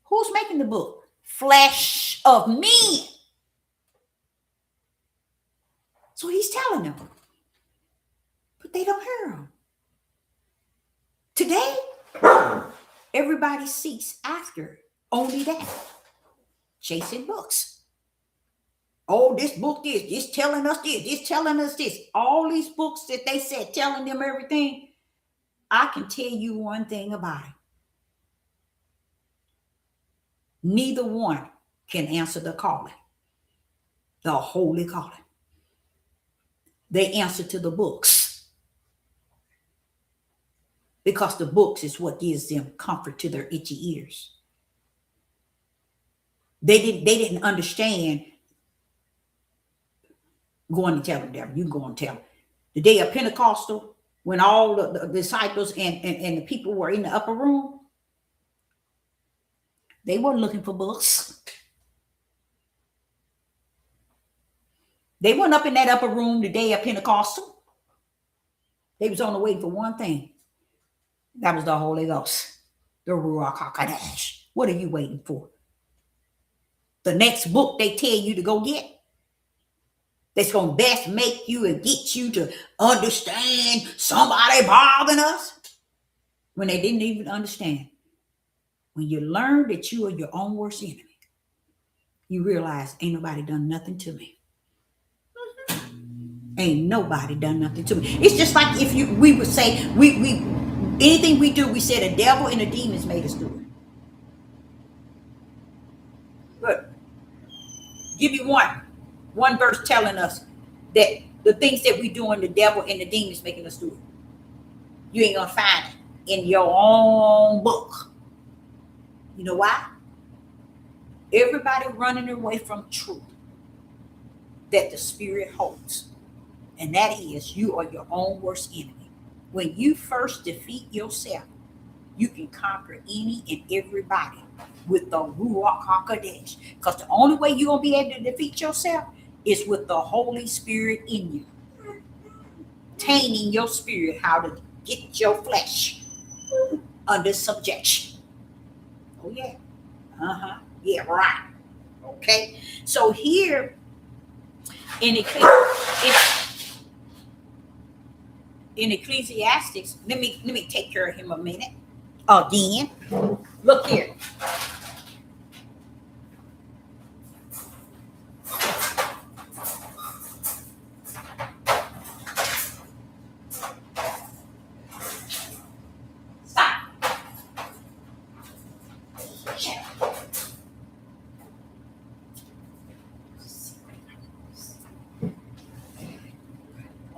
Who's making the book? Flesh of men. So he's telling them, but they don't hear him. Today, everybody seeks after only that. Chasing books. Oh, this book this telling us this telling us this. All these books that they said telling them everything. I can tell you one thing about it. Neither one can answer the calling, the holy calling. They answer to the books, because the books is what gives them comfort to their itchy ears. They didn't understand going and tell them there. You go and tell them. The day of Pentecostal, when all the disciples and the people were in the upper room, they weren't looking for books. They weren't up in that upper room the day of Pentecostal. They was only waiting for one thing. That was the Holy Ghost, the Ruach HaKodesh. What are you waiting for? The next book they tell you to go get, that's going to best make you and get you to understand somebody bothering us, when they didn't even understand. When you learn that you are your own worst enemy, you realize ain't nobody done nothing to me. Ain't nobody done nothing to me. It's just like if we would say, we anything we do, we say the devil and the demons made us do it. But give you one verse telling us that the things that we do, and the devil and the demons making us do it. You ain't gonna find it in your own book. You know why? Everybody running away from truth that the Spirit holds. And that is, you are your own worst enemy. When you first defeat yourself, you can conquer any and everybody with the Ruach HaKodesh. Because the only way you're going to be able to defeat yourself is with the Holy Spirit in you. Taming your spirit, how to get your flesh under subjection. Oh, yeah. Yeah, right. Okay. So here in Ecclesiastics, let me take care of him a minute. Again, look here. Stop.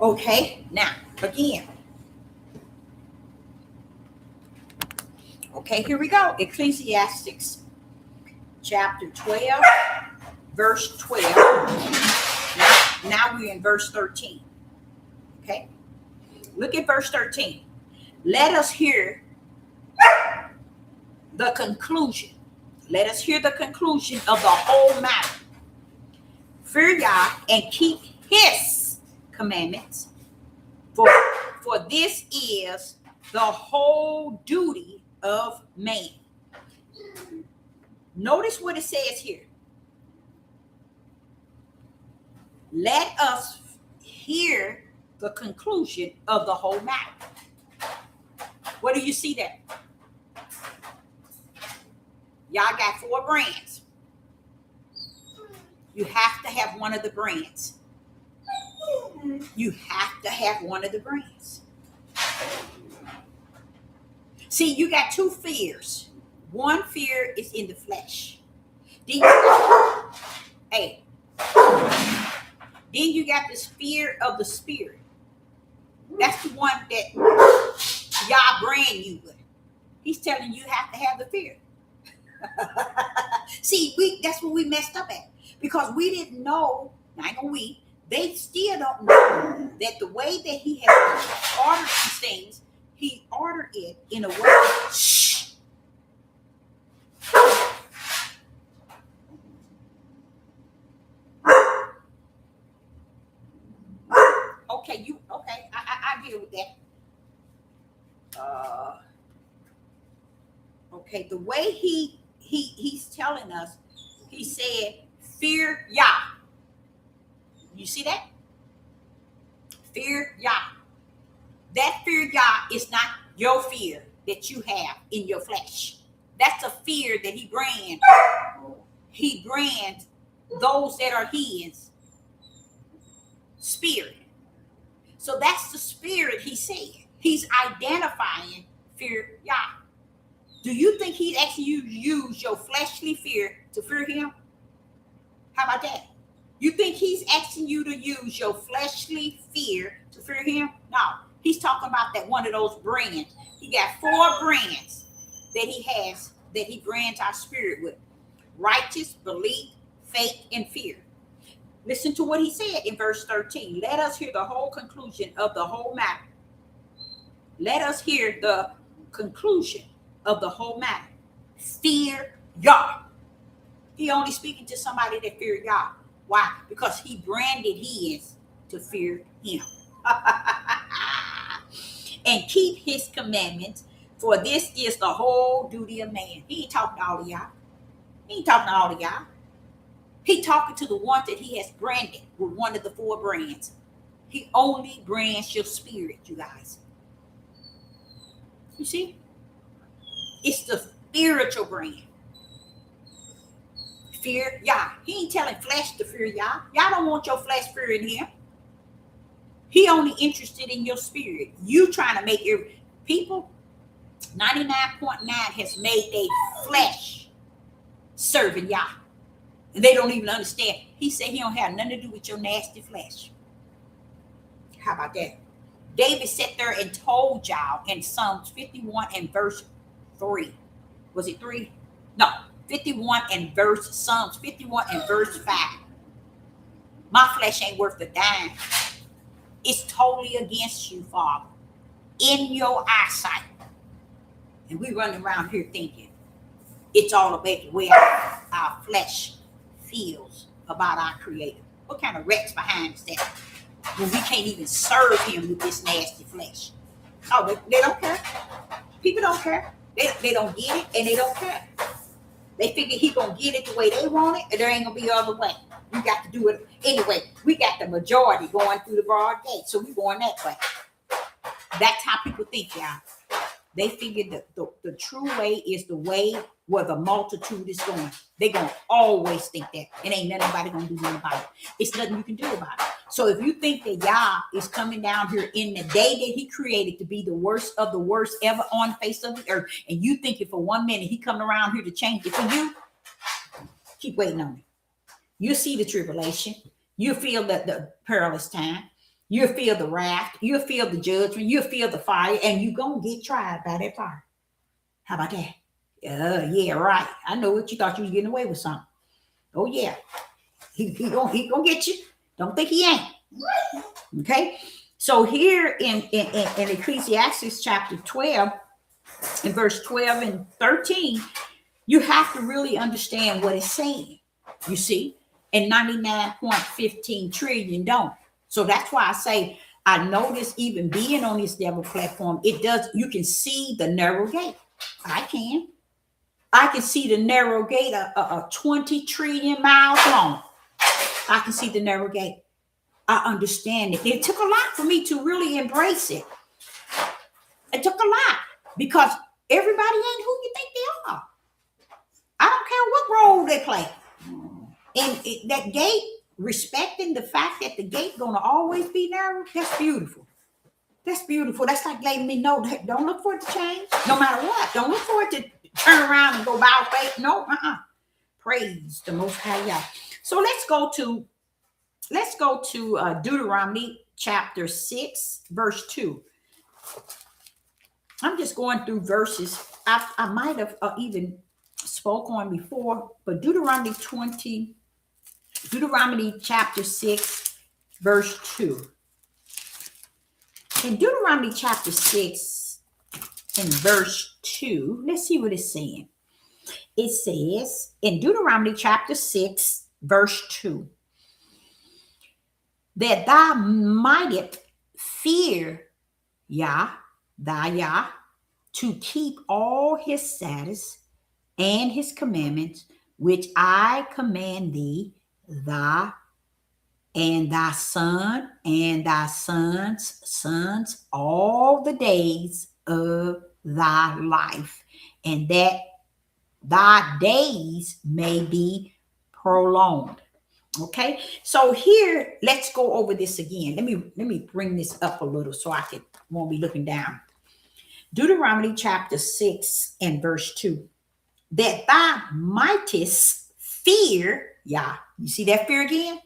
Okay, now again. Okay, here we go. Ecclesiastics chapter 12, verse 12. Now we're in verse 13. Okay, look at verse 13. Let us hear the conclusion. Let us hear the conclusion of the whole matter. Fear Yah and keep his commandments, for this is the whole duty of man. Notice what it says here. Let us hear the conclusion of the whole matter. What do you see there? Y'all got 4 brands. You have to have one of the brands. You have to have one of the brands. See, you got 2 fears. One fear is in the flesh. Then you got this fear of the spirit. That's the one that y'all brand you with. He's telling you have to have the fear. See, that's what we messed up at. Because we didn't know, they still don't know that the way that he has ordered these things, he ordered it in a way. Shh. Okay, I deal with that. Okay, the way he's telling us, he said, fear Yah. You see that? Fear Yah. That fear Yah is not your fear that you have in your flesh. That's a fear that he grants. He grants those that are his spirit. So that's the spirit he said. He's identifying fear Yah. Do you think he's asking you to use your fleshly fear to fear him? How about that? You think he's asking you to use your fleshly fear to fear him? No. He's talking about that one of those brands. He got 4 brands that he has, that he brands our spirit with. Righteous, belief, faith, and fear. Listen to what he said in verse 13. Let us hear the whole conclusion of the whole matter. Let us hear the conclusion of the whole matter. Fear Yah. He only speaking to somebody that fear Yah. Why? Because he branded his to fear him. And keep his commandments, for this is the whole duty of man. He ain't talking to all of y'all. He ain't talking to all of y'all. He talking to the ones that he has branded with one of the 4 brands. He only brands your spirit, you guys. You see? It's the spiritual brand. Fear Yah. He ain't telling flesh to fear Yah. Y'all don't want your flesh fearing him. He only interested in your spirit. You trying to make your people, 99.9 has made their flesh serving Yah. And they don't even understand. He said he don't have nothing to do with your nasty flesh. How about that? David sat there and told y'all in Psalms 51 and verse 3. Was it 3? No, 51 and verse, Psalms 51 and verse 5. My flesh ain't worth a dime. It's totally against you, Father, in your eyesight. And we running around here thinking it's all about the way our flesh feels about our Creator. What kind of wretch behind is that? When we can't even serve Him with this nasty flesh. Oh, they don't care. People don't care. They don't get it, and they don't care. They figure He gonna get it the way they want it, and there ain't gonna be other way. We got to do it anyway. We got the majority going through the broad gate, so we going that way. That's how people think, y'all. They figure that the true way is the way where the multitude is going. They're going to always think that. And ain't nobody going to do nothing about it. It's nothing you can do about it. So if you think that Yah is coming down here in the day that He created to be the worst of the worst ever on the face of the earth, and you think if for 1 minute He coming around here to change it for you, keep waiting on it. You'll see the tribulation. You'll feel the perilous time. You'll feel the wrath. You'll feel the judgment. You'll feel the fire. And you're going to get tried by that fire. How about that? Yeah, right. I know what you thought you was getting away with something. Oh, yeah. He gonna get you. Don't think he ain't. Okay? So here in Ecclesiastes chapter 12, in verse 12 and 13, you have to really understand what it's saying. You see? And 99.15 trillion don't. So that's why I say, I notice even being on this devil platform, you can see the narrow gate. I can see the narrow gate, a 20 trillion miles long. I can see the narrow gate. I understand it. It took a lot for me to really embrace it. It took a lot because everybody ain't who you think they are. I don't care what role they play. And that gate, respecting the fact that the gate gonna always be narrow, that's beautiful. That's beautiful. That's like letting me know that don't look for it to change, no matter what. Don't look for it to turn around and go by faith. No, Praise the Most High Yah. So let's go to Deuteronomy chapter 6, verse 2. I'm just going through verses I might have even spoke on before, but Deuteronomy chapter 6, verse 2. In Deuteronomy chapter 6 and verse 2, let's see what it's saying. It says in Deuteronomy chapter 6, verse 2, that thou mightest fear Yah, thy Yah, to keep all His statutes and His commandments, which I command thee, thy and thy son and thy sons' sons all the days of thy life, and that thy days may be prolonged. Okay, so here let's go over this again. Let me bring this up a little so I won't be looking down. Deuteronomy chapter 6 and verse 2. That thou mightest fear Yah. You see that fear again?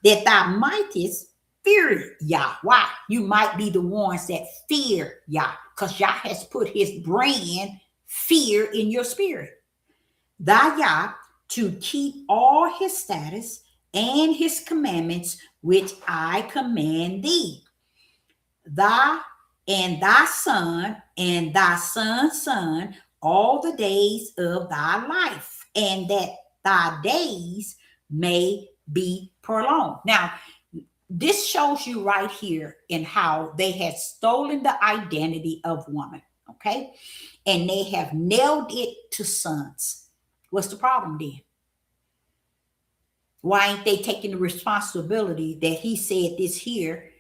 That thou mightest fear Yah. Why? You might be the ones that fear Yah, because Yah has put His brand fear in your spirit. Thy Yah, to keep all His statutes and His commandments, which I command thee. Thy and thy son and thy son's son all the days of thy life, and that thy days may be prolonged. Now, this shows you right here in how they had stolen the identity of woman, okay? And they have nailed it to sons. What's the problem then? Why ain't they taking the responsibility that He said this here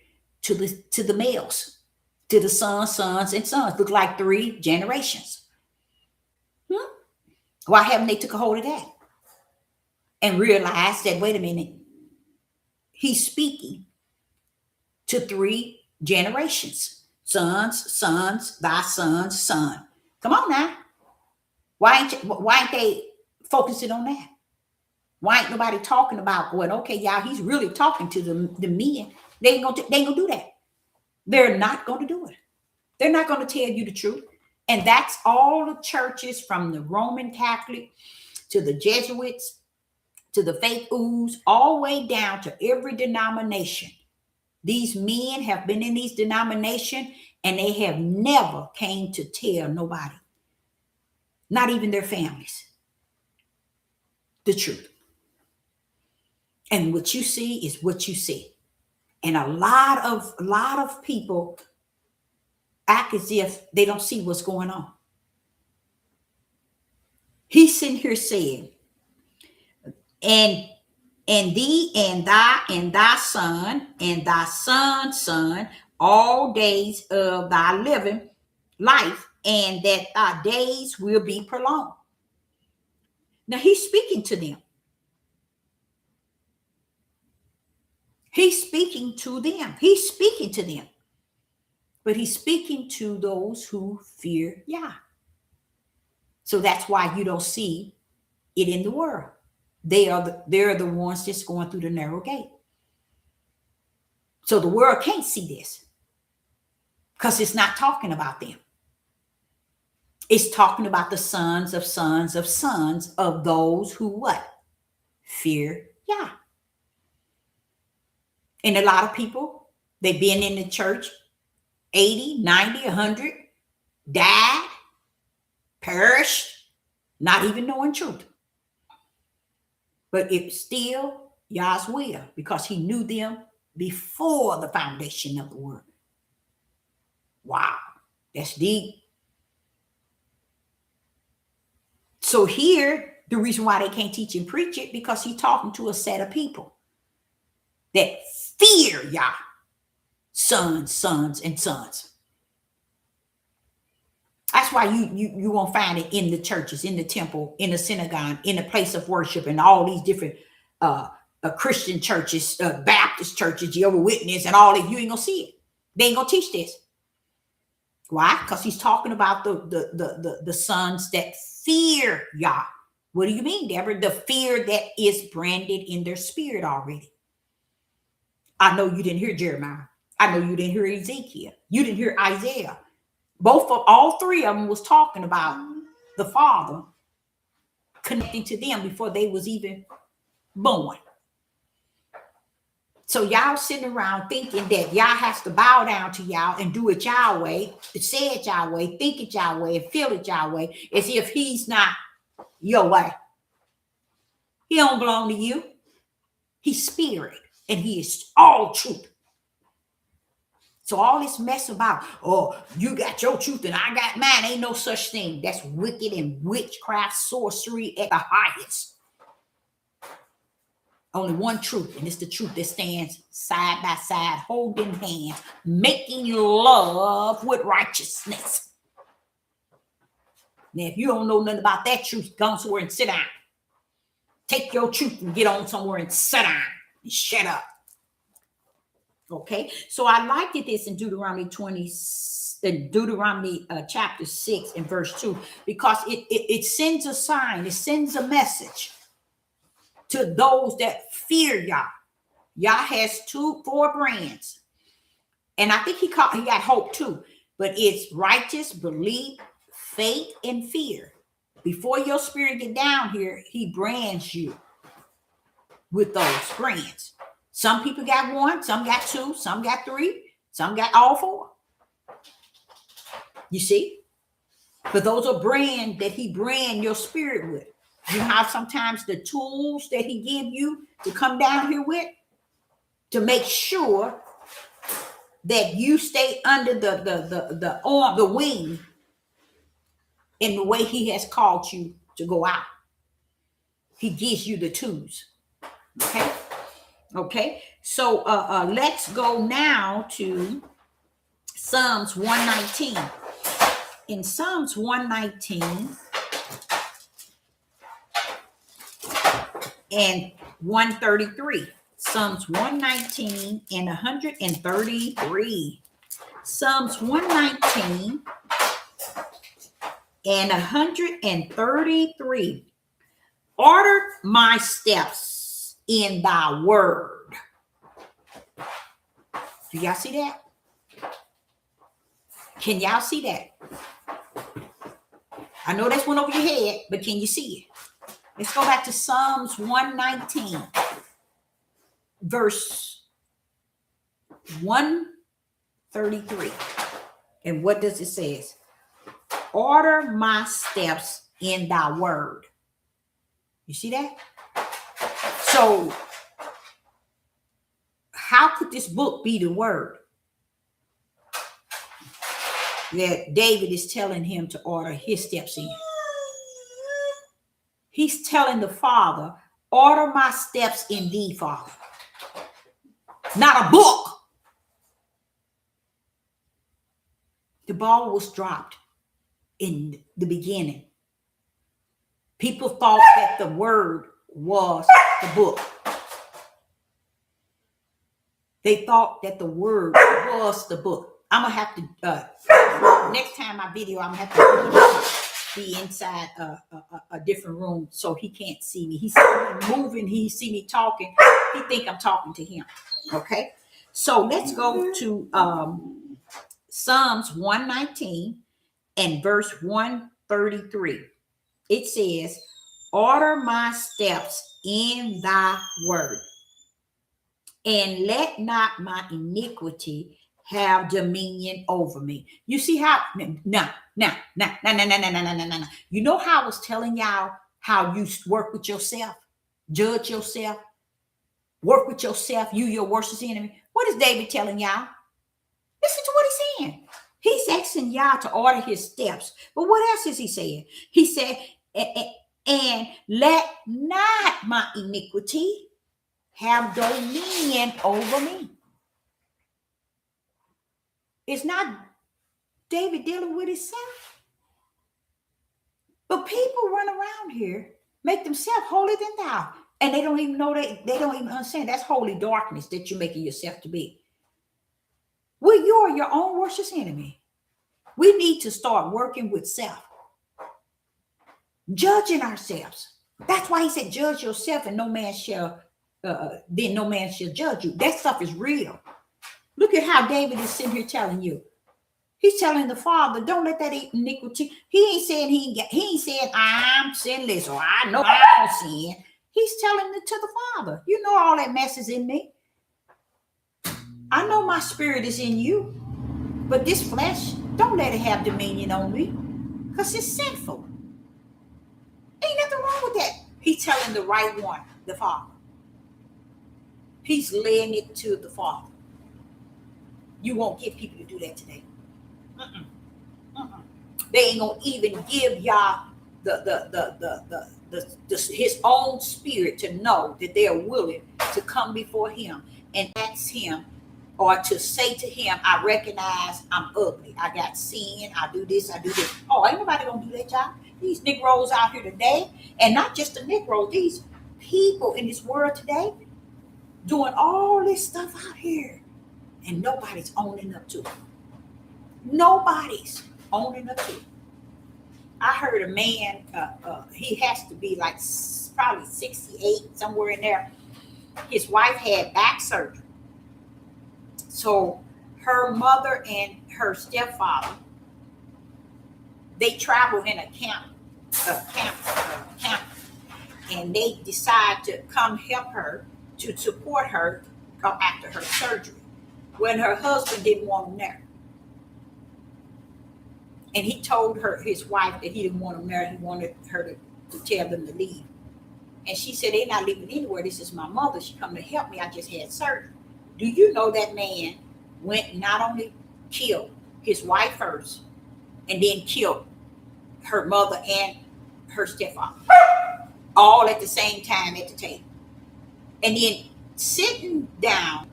to the males, to the sons and sons? Look like 3 generations. Why haven't they took a hold of that and realized that, wait a minute, He's speaking to 3 generations. Sons, thy son's son. Come on now. Why ain't they focusing on that? Why ain't nobody talking about, well, okay, y'all, He's really talking to the men. They ain't gonna do that. They're not going to do it. They're not going to tell you the truth. And that's all the churches, from the Roman Catholic to the Jesuits to the faith ooze, all the way down to every denomination. These men have been in these denominations and they have never came to tell nobody, not even their families, the truth. And what you see is what you see. And a lot of people act as if they don't see what's going on. He's sitting here saying, and thee and thy son and thy son's son all days of thy living life, and that thy days will be prolonged. Now he's speaking to them. He's speaking to them. He's speaking to them. But he's speaking to those who fear Yah. So that's why you don't see it in the world. They're the ones just going through the narrow gate. So the world can't see this because it's not talking about them. It's talking about the sons of sons of sons of those who what? Fear Yah. And a lot of people, they've been in the church 80, 90, 100, died, perished, not even knowing truth. But it's still Yah's will because he knew them before the foundation of the world. Wow, that's deep. So here, the reason why they can't teach and preach it, because he's talking to a set of people that fear Yah, sons, sons, and sons. That's why you won't find it in the churches, in the temple, in the synagogue, in the place of worship, and all these different Christian churches, Baptist churches, Jehovah's Witness, and all that. You ain't gonna see it. They ain't gonna teach this. Why? Because he's talking about the sons that fear Yah. What do you mean, Deborah? The fear that is branded in their spirit already. I know you didn't hear Jeremiah. I know you didn't hear Ezekiel. You didn't hear Isaiah. All three of them was talking about the Father connecting to them before they was even born. So y'all sitting around thinking that y'all has to bow down to y'all and do it y'all way, say it y'all way, think it y'all way, and feel it y'all way, as if he's not your way. He don't belong to you. He's spirit, and he is all truth. So all this mess about, oh, you got your truth and I got mine, ain't no such thing. That's wicked and witchcraft, sorcery at the highest. Only one truth, and it's the truth that stands side by side, holding hands, making love with righteousness. Now, if you don't know nothing about that truth, go somewhere and sit down. Take your truth and get on somewhere and sit down and shut up. Okay, so I liked this in Deuteronomy chapter 6 and verse 2, because it sends a sign, it sends a message to those that fear Yah. Yah has 4 brands, and I think he got hope too, but it's righteous, belief, faith, and fear. Before your spirit get down here, he brands you with those brands. Some people got 1, some got 2, some got 3, some got all 4. You see? But those are brands that he brand your spirit with. You have sometimes the tools that he give you to come down here with to make sure that you stay under the arm, the wing, in the way he has called you to go out. He gives you the tools. Okay, so let's go now to Psalms 119. In Psalms 119 and 133. Psalms 119 and 133. Psalms 119 and 133. Order my steps in thy word. Do y'all see that? Can y'all see that? I know that's went over your head, but can you see it? Let's go back to Psalms 119, verse 133. And what does it say? Order my steps in thy word. You see that? So how could this book be the word that David is telling him to order his steps in? He's telling the Father, order my steps in thee, Father. Not a book. The ball was dropped in the beginning. People thought that the word was the book. They thought that the word was the book. I'm going to have to, next time my video, I'm going to have to be inside a different room so he can't see me. He's moving. He see me talking. He think I'm talking to him. Okay. So let's go to Psalms 119 and verse 133. It says, order my steps in thy word, and let not my iniquity have dominion over me. You see how, no. You know how I was telling y'all how you work with yourself, judge yourself, work with yourself, you your worst enemy. What is David telling y'all? Listen to what he's saying. He's asking y'all to order his steps. But what else is he saying? He said, and let not my iniquity have dominion over me. It's not David dealing with himself. But people run around here, make themselves holier than thou. And they don't even know they don't even understand that's holy darkness that you're making yourself to be. Well, you're your own worst enemy. We need to start working with self. Judging ourselves. That's why he said, judge yourself and no man shall judge you. That stuff is real. Look at how David is sitting here telling you. He's telling the Father, don't let that iniquity. He ain't saying he ain't saying I'm sinless or I know I don't sin. He's telling it to the Father. You know all that mess is in me. I know my spirit is in you, but this flesh, don't let it have dominion on me because it's sinful. Ain't nothing wrong with that. He's telling the right one, the Father. He's laying it to the Father. You won't get people to do that today. They ain't gonna even give y'all his own spirit to know that they are willing to come before him and ask him, or to say to him, I recognize I'm ugly. I got sin. I do this. I do this. Oh, ain't nobody gonna do that, y'all. These Negroes out here today, and not just the Negroes, these people in this world today doing all this stuff out here, and nobody's owning up to it. Nobody's owning up to it. I heard a man, he has to be like probably 68, somewhere in there. His wife had back surgery. So her mother and her stepfather, they travel in a camp, and they decide to come help her, to support her after her surgery, when her husband didn't want them there. And he told his wife, that he didn't want them there. He wanted her to tell them to leave. And she said, they're not leaving anywhere. This is my mother. She come to help me. I just had surgery. Do you know that man went not only killed his wife first, and then killed her mother and her stepfather, all at the same time at the table. And then sitting down,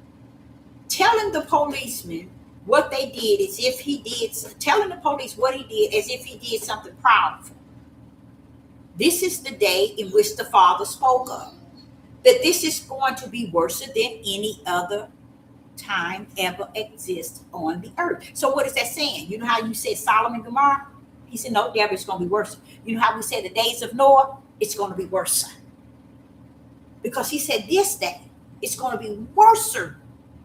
telling the policeman what they did as if he did, telling the police what he did as if he did something powerful. This is the day in which the Father spoke of, that this is going to be worse than any other time ever exists on the earth. So what is that saying? You know how you said Sodom and Gomorrah? He said, no, Deborah, it's going to be worse. You know how we said the days of Noah? It's going to be worse. Because he said this day, it's going to be worse than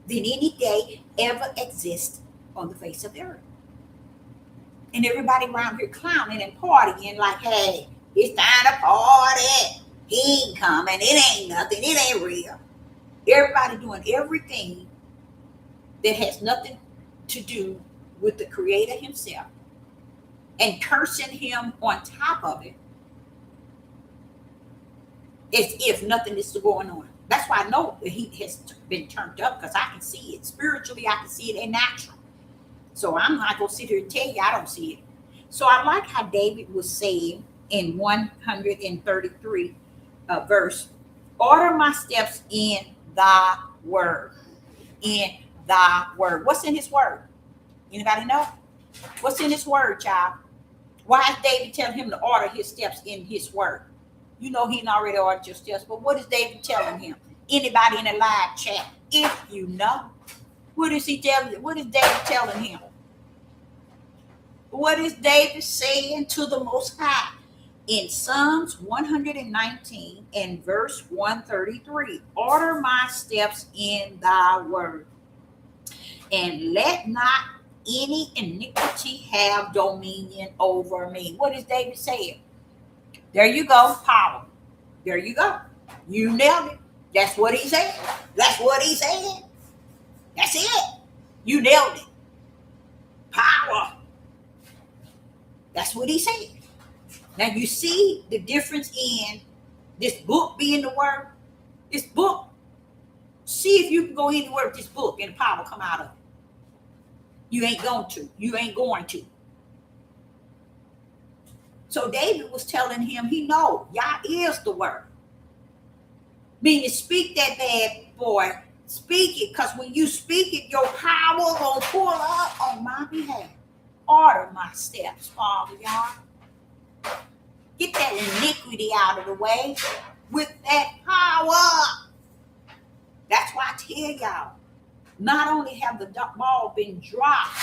any day ever exists on the face of the earth. And everybody around here clowning and partying like, hey, it's time to party. He ain't coming. It ain't nothing. It ain't real. Everybody doing everything that has nothing to do with the Creator himself and cursing him on top of it as if nothing is going on. That's why I know the heat has been turned up, because I can see it. Spiritually, I can see it in natural. So I'm not going to sit here and tell you I don't see it. So I like how David was saying in 133 verse, order my steps in thy word. In thy word. What's in his word? Anybody know? What's in his word, child? Why is David telling him to order his steps in his word? You know he already ordered your steps, but what is David telling him? Anybody in the live chat, if you know, what is he telling? What is David telling him? What is David saying to the Most High? In Psalms 119 and verse 133, order my steps in thy word, and let not any iniquity have dominion over me. What is David saying? There you go, power. There you go. You nailed it. That's what he said. That's what he said. That's it. You nailed it. Power. That's what he said. Now you see the difference in this book being the word. This book, see if you can go anywhere with this book and the power come out of it. You ain't going to. You ain't going to. So David was telling him, he know, Yah is the word. Meaning speak that bad boy. Speak it, because when you speak it, your power will pull up on my behalf. Order my steps, Father, Yah. Get that iniquity out of the way with that power. That's why I tell y'all, not only have the ball been dropped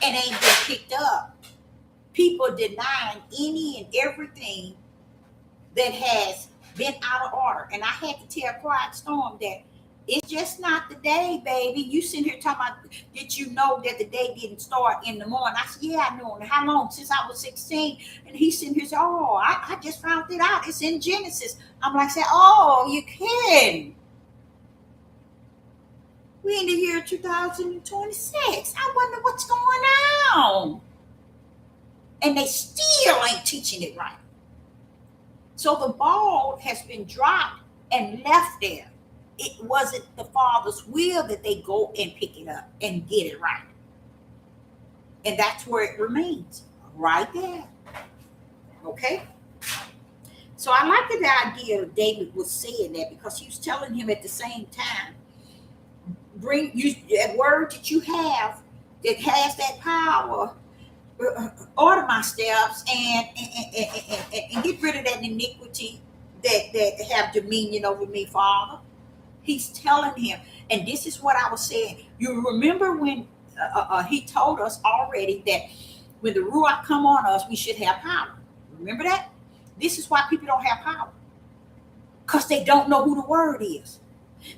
and ain't been picked up, people denying any and everything that has been out of order. And I had to tell Quiet Storm that it's just not the day, baby. You sitting here talking about, did you know that the day didn't start in the morning? I said, yeah, I know. And how long? Since I was 16. And he's sitting here saying, oh, I just found it out. It's in Genesis. I'm like, oh, you kidding? We're in the year 2026. I wonder what's going on. And they still ain't teaching it right. So the ball has been dropped and left there. It wasn't the Father's will that they go and pick it up and get it right. And that's where it remains, right there. Okay? So I like the idea of David was saying that, because he was telling him at the same time, bring you that word that you have that has that power, order my steps and get rid of that iniquity that have dominion over me, Father. He's telling him, and this is what I was saying. You remember when he told us already that when the Ruach come on us, we should have power. Remember that? This is why people don't have power, because they don't know who the word is,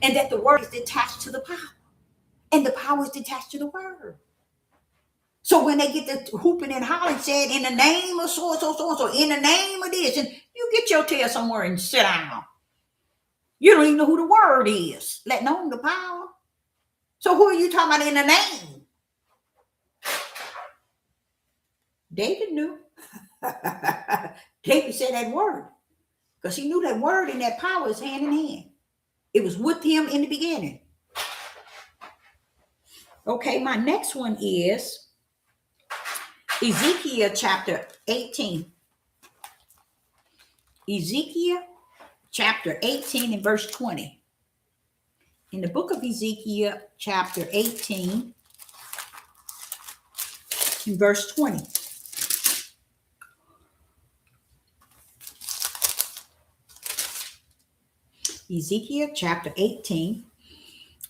and that the word is detached to the power, and the power is detached to the word. So when they get the hooping and hollering, said in the name of so and so, in the name of this, and you get your tail somewhere and sit down. You don't even know who the word is, let alone the power. So who are you talking about in the name? David knew. David said that word, because he knew that word and that power is hand in hand. It was with him in the beginning. Okay, my next one is Ezekiel chapter 18. Ezekiel chapter 18 and verse 20. In the book of Ezekiel chapter 18 and verse 20. Ezekiel chapter 18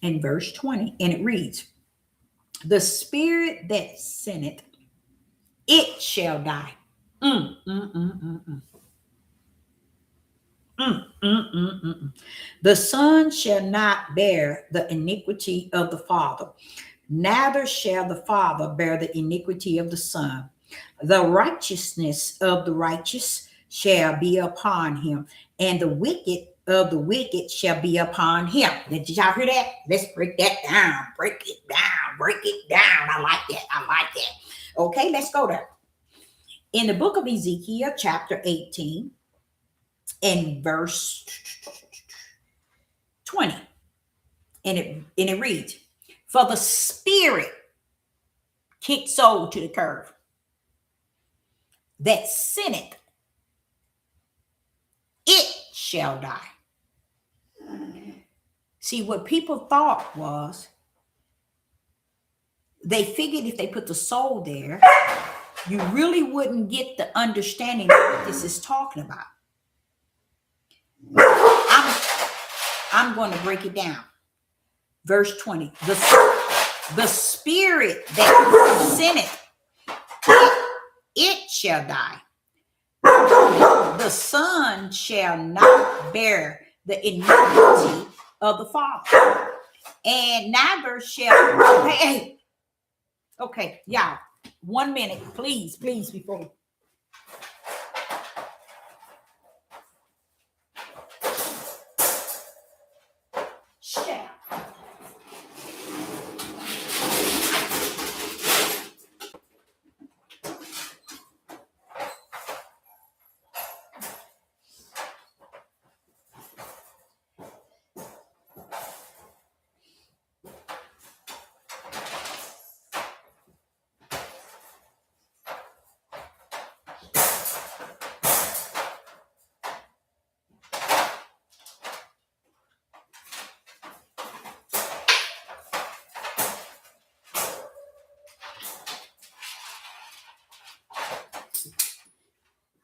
and verse 20. And it reads, the spirit that sinneth, it shall die. The son shall not bear the iniquity of the father, neither shall the Father bear the iniquity of the Son. The righteousness of the righteous shall be upon him, and the wicked of the wicked shall be upon him. Did y'all hear that? Let's break that down. Break it down. Break it down. I like that. I like that. Okay, let's go there. In the book of Ezekiel, chapter 18, and verse 20, and it reads, "For the spirit kicked soul to the curve that sinneth, it shall die." See, what people thought was, they figured if they put the soul there, you really wouldn't get the understanding of what this is talking about. I'm going to break it down. Verse 20, the spirit that sinneth, it shall die. The Son shall not bear the iniquity of the Father, and neither shall. Hey, okay, y'all, 1 minute, please, before. Shut up.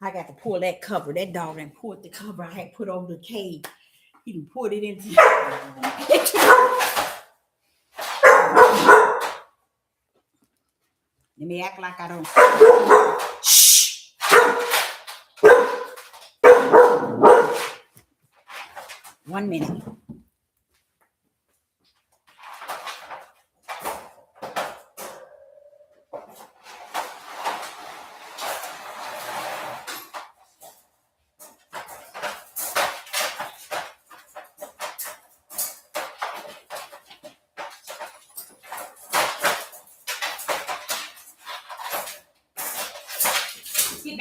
I got to pull that cover. That dog done pulled the cover I had put over the cage. He done poured it into. Let me act like I don't. Shh. 1 minute. Get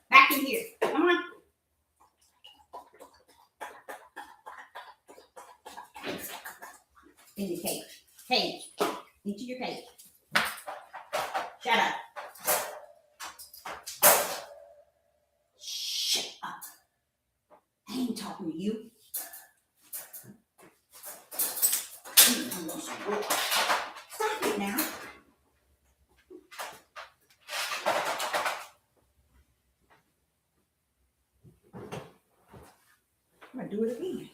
back in here. Come on. In your cage. Into your cage. Shut up. Shut up. I ain't talking to you. Stop it now. I'm going to do it again.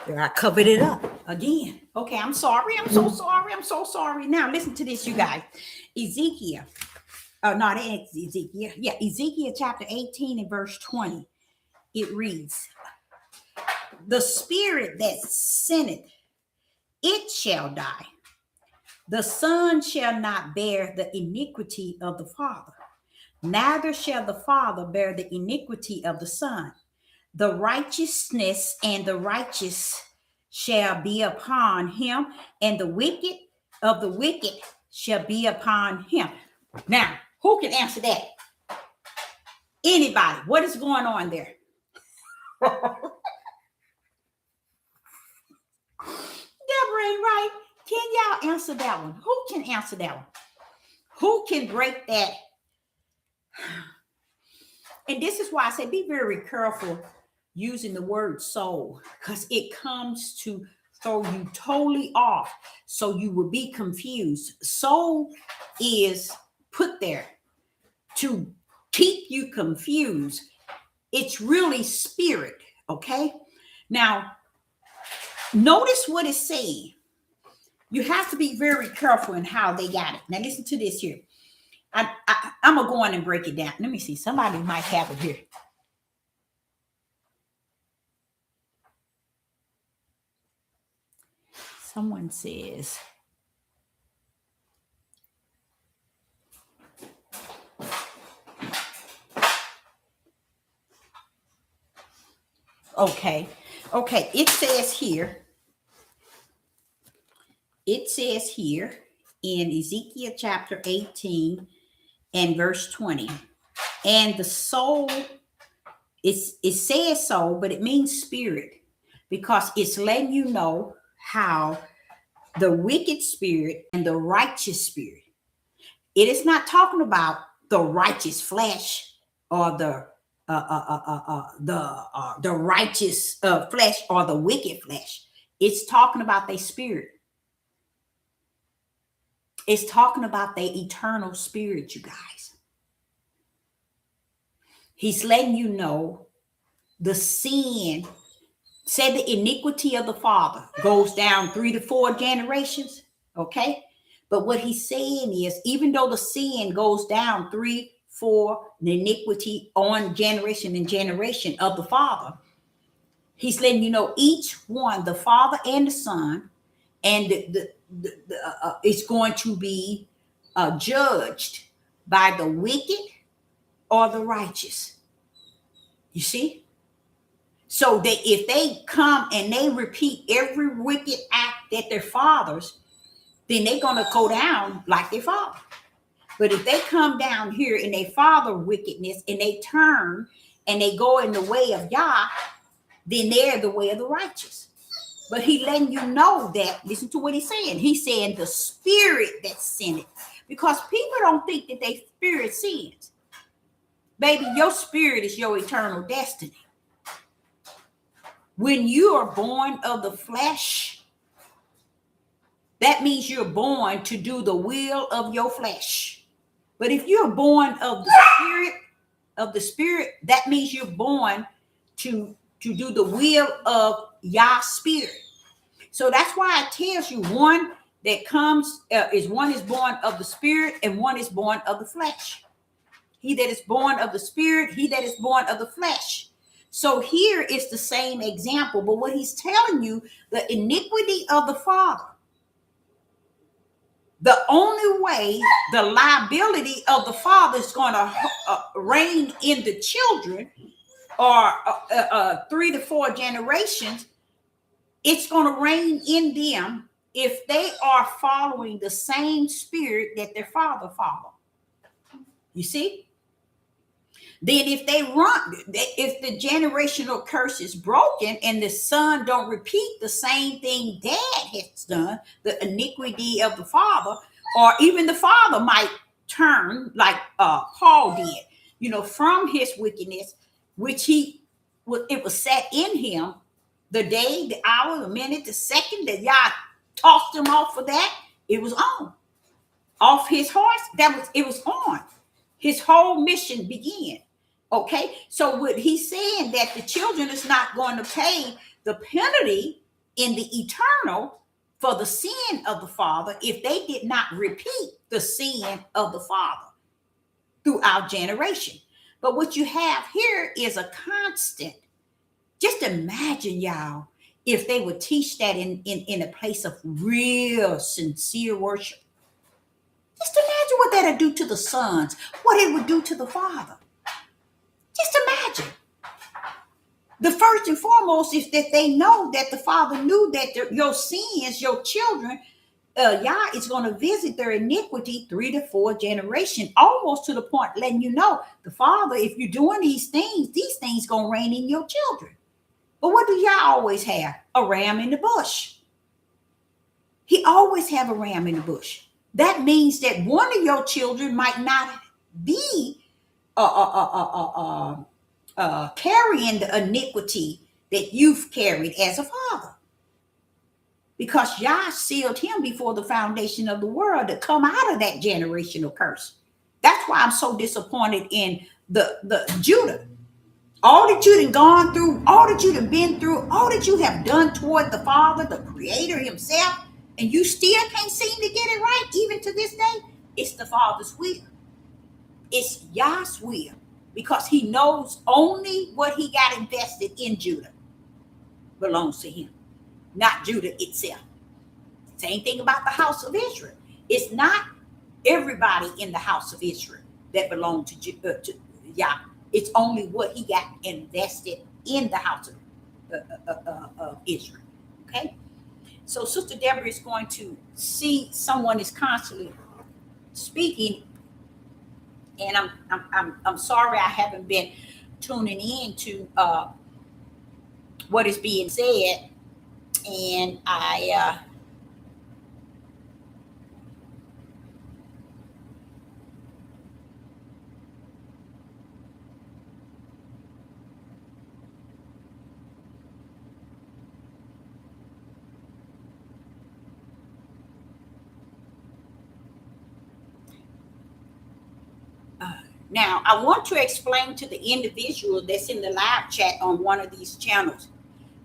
There, I covered it up again. Okay, I'm sorry. I'm so sorry. Now, listen to this, you guys. Ezekiel. No, that's Ezekiel. Yeah, Ezekiel chapter 18 and verse 20. It reads, "The spirit that sinneth, it shall die. The Son shall not bear the iniquity of the Father, neither shall the Father bear the iniquity of the Son. The righteousness and the righteous shall be upon him, and the wicked of the wicked shall be upon him." Now, who can answer that? Anybody? What is going on there? Deborah ain't right. Can y'all answer that one? Who can answer that one? Who can break that? And this is why I say be very careful using the word soul, because it comes to throw you totally off, so you will be confused. Soul is put there to keep you confused. It's really spirit, okay? Now, notice what it's saying. You have to be very careful in how they got it. Now, listen to this here. I'm going to go on and break it down. Let me see. Somebody might have it here. Someone says, okay, it says here in Ezekiel chapter 18 and verse 20, and the soul, it says soul, but it means spirit, because it's letting you know how the wicked spirit and the righteous spirit, it is not talking about the righteous flesh or the righteous flesh or the wicked flesh. It's talking about their spirit. It's talking about their eternal spirit, you guys. He's letting you know the sin, say the iniquity of the father goes down 3 to 4 generations, okay? But what he's saying is, even though the sin goes down 3, 4, the iniquity on generation and generation of the father, he's letting you know each one, the father and the son, and it's going to be judged by the wicked or the righteous. You see? So that if they come and they repeat every wicked act that their fathers, then they're going to go down like their father. But if they come down here in their father wickedness and they turn and they go in the way of Yah, then they're the way of the righteous. But he letting you know that, listen to what he's saying. He's saying the spirit that sinned it. Because people don't think that their spirit sins. Baby, your spirit is your eternal destiny. When you are born of the flesh, that means you're born to do the will of your flesh. But if you're born of the spirit, that means you're born to do the will of Yah's spirit. So that's why it tells you one that comes one is born of the spirit and one is born of the flesh. He that is born of the spirit, he that is born of the flesh. So here is the same example, but what he's telling you, the iniquity of the father, the only way the liability of the father is going to reign in the children or 3 to 4 generations, it's going to reign in them if they are following the same spirit that their father followed. You see? Then if the generational curse is broken and the son don't repeat the same thing dad has done, the iniquity of the father, or even the father might turn like Paul did, from his wickedness, which it was set in him, the day, the hour, the minute, the second that Yah tossed him off for that, it was on. Off his horse, it was on. His whole mission began. Okay, so what he's saying that the children is not going to pay the penalty in the eternal for the sin of the father if they did not repeat the sin of the father throughout generation. But what you have here is a constant. Just imagine, y'all, if they would teach that in a place of real sincere worship. Just imagine what that would do to the sons, what it would do to the father. Just imagine. The first and foremost is that they know that the father knew that your sins, your children, Yah is going to visit their iniquity 3 to 4 generations, almost to the point letting you know, the father, if you're doing these things going to reign in your children. But what do Yah always have? A ram in the bush. He always have a ram in the bush. That means that one of your children might not be carrying the iniquity that you've carried as a father, because Yah sealed him before the foundation of the world to come out of that generational curse. That's why I'm so disappointed in the Judah. All that you've gone through, all that you've been through, all that you have done toward the Father, the Creator himself, and you still can't seem to get it right even to this day. It's the Father's will. It's Yah's will, because he knows only what he got invested in Judah belongs to him, not Judah itself. Same thing about the house of Israel. It's not everybody in the house of Israel that belonged to Yah. It's only what he got invested in the house of Israel. Okay? So Sister Deborah is going to see someone is constantly speaking, and I'm sorry I haven't been tuning in to what is being said, and I now I want to explain to the individual that's in the live chat on one of these channels.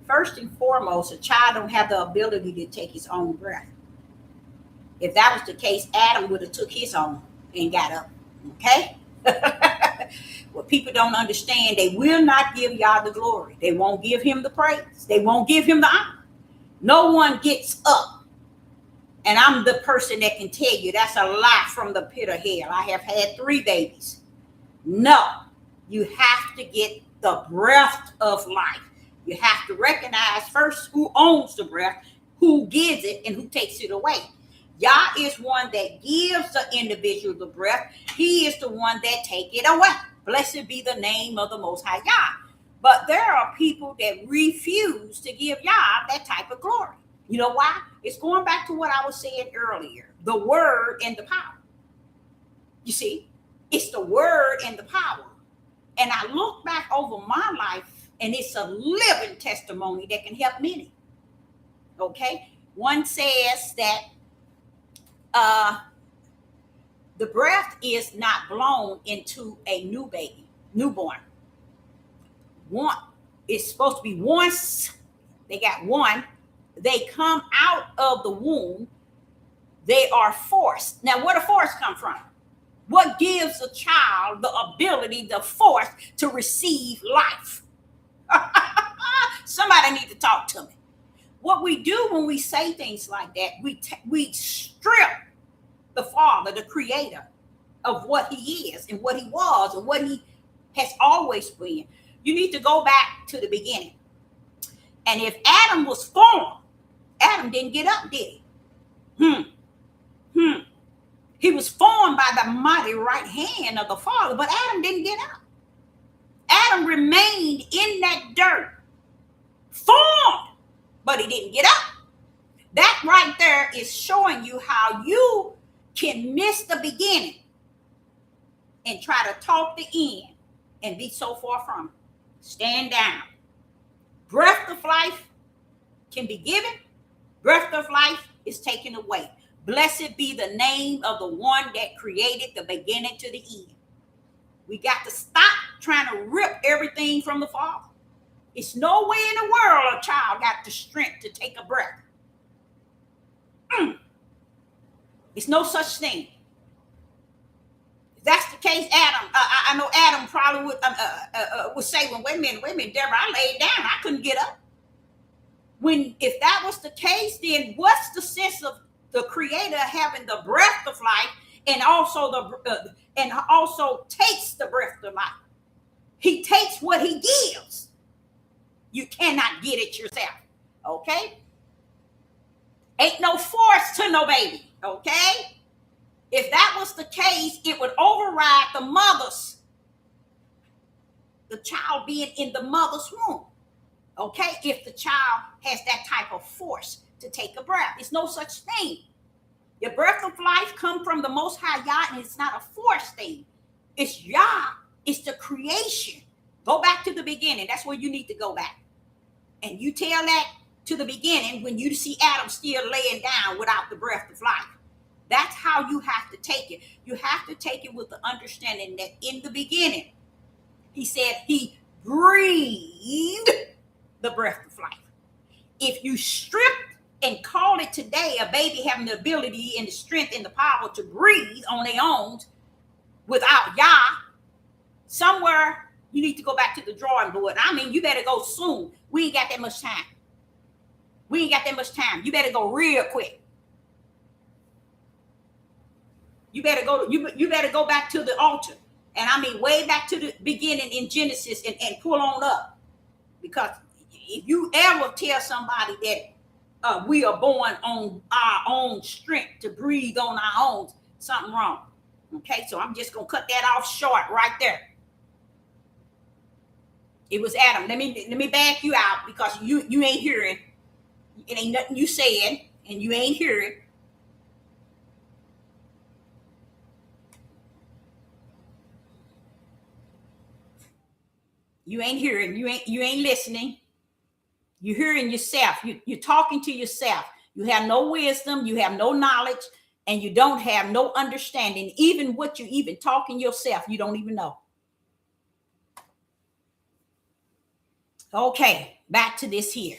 First and foremost, a child don't have the ability to take his own breath. If that was the case, Adam would have took his own and got up. Okay? What people don't understand, they will not give Yah the glory. They won't give him the praise. They won't give him the honor. No one gets up. And I'm the person that can tell you that's a lie from the pit of hell. I have had 3 babies. No, you have to get the breath of life. You have to recognize first who owns the breath, who gives it, and who takes it away. Yah is one that gives the individual the breath. He is the one that take it away. Blessed be the name of the Most High Yah. But there are people that refuse to give Yah that type of glory. You know why? It's going back to what I was saying earlier. The word and the power. You see, it's the word and the power. And I look back over my life, and it's a living testimony that can help many. Okay? One says that the breath is not blown into a newborn. One, it's supposed to be once they got one, they come out of the womb, they are forced. Now, where the force come from? What gives a child the ability, the force to receive life? Somebody need to talk to me. What we do when we say things like that, we strip the Father, the Creator, of what he is and what he was and what he has always been. You need to go back to the beginning. And if Adam was formed, Adam didn't get up, did he? He was formed by the mighty right hand of the Father, but Adam didn't get up. Adam remained in that dirt, formed, but he didn't get up. That right there is showing you how you can miss the beginning and try to talk the end and be so far from it. Stand down. Breath of life can be given. Breath of life is taken away. Blessed be the name of the one that created the beginning to the end. We got to stop trying to rip everything from the Father. It's no way in the world a child got the strength to take a breath. It's no such thing. If that's the case, Adam, I know Adam probably would say, well, wait a minute, Deborah, I laid down. I couldn't get up. If that was the case, then what's the sense of the Creator having the breath of life and also takes the breath of life? He takes what he gives. You cannot get it yourself. Okay? Ain't no force to no baby. Okay? If that was the case, it would override the child being in the mother's womb. Okay? If the child has that type of force to take a breath. It's no such thing. The breath of life comes from the Most High Yah, and it's not a force thing. It's Yah. It's the creation. Go back to the beginning. That's where you need to go back. And you tell that to the beginning when you see Adam still laying down without the breath of life. That's how you have to take it. You have to take it with the understanding that in the beginning, he said he breathed the breath of life. If you strip and call it today a baby having the ability and the strength and the power to breathe on their own without Yah, somewhere you need to go back to the drawing board. I mean, you better go soon. We ain't got that much time. You better go real quick. You better go. You better go back to the altar, and I mean way back to the beginning in Genesis, and pull on up. Because if you ever tell somebody that we are born on our own strength to breathe on our own, something wrong. Okay, so I'm just gonna cut that off short right there. It was Adam. Let me back you out because you ain't hearing. It ain't nothing you said, and you ain't hearing. You ain't hearing. You ain't listening. You're hearing yourself. You're talking to yourself. You have no wisdom. You have no knowledge, and you don't have no understanding. Even what you even talking yourself, you don't even know. Okay, back to this here.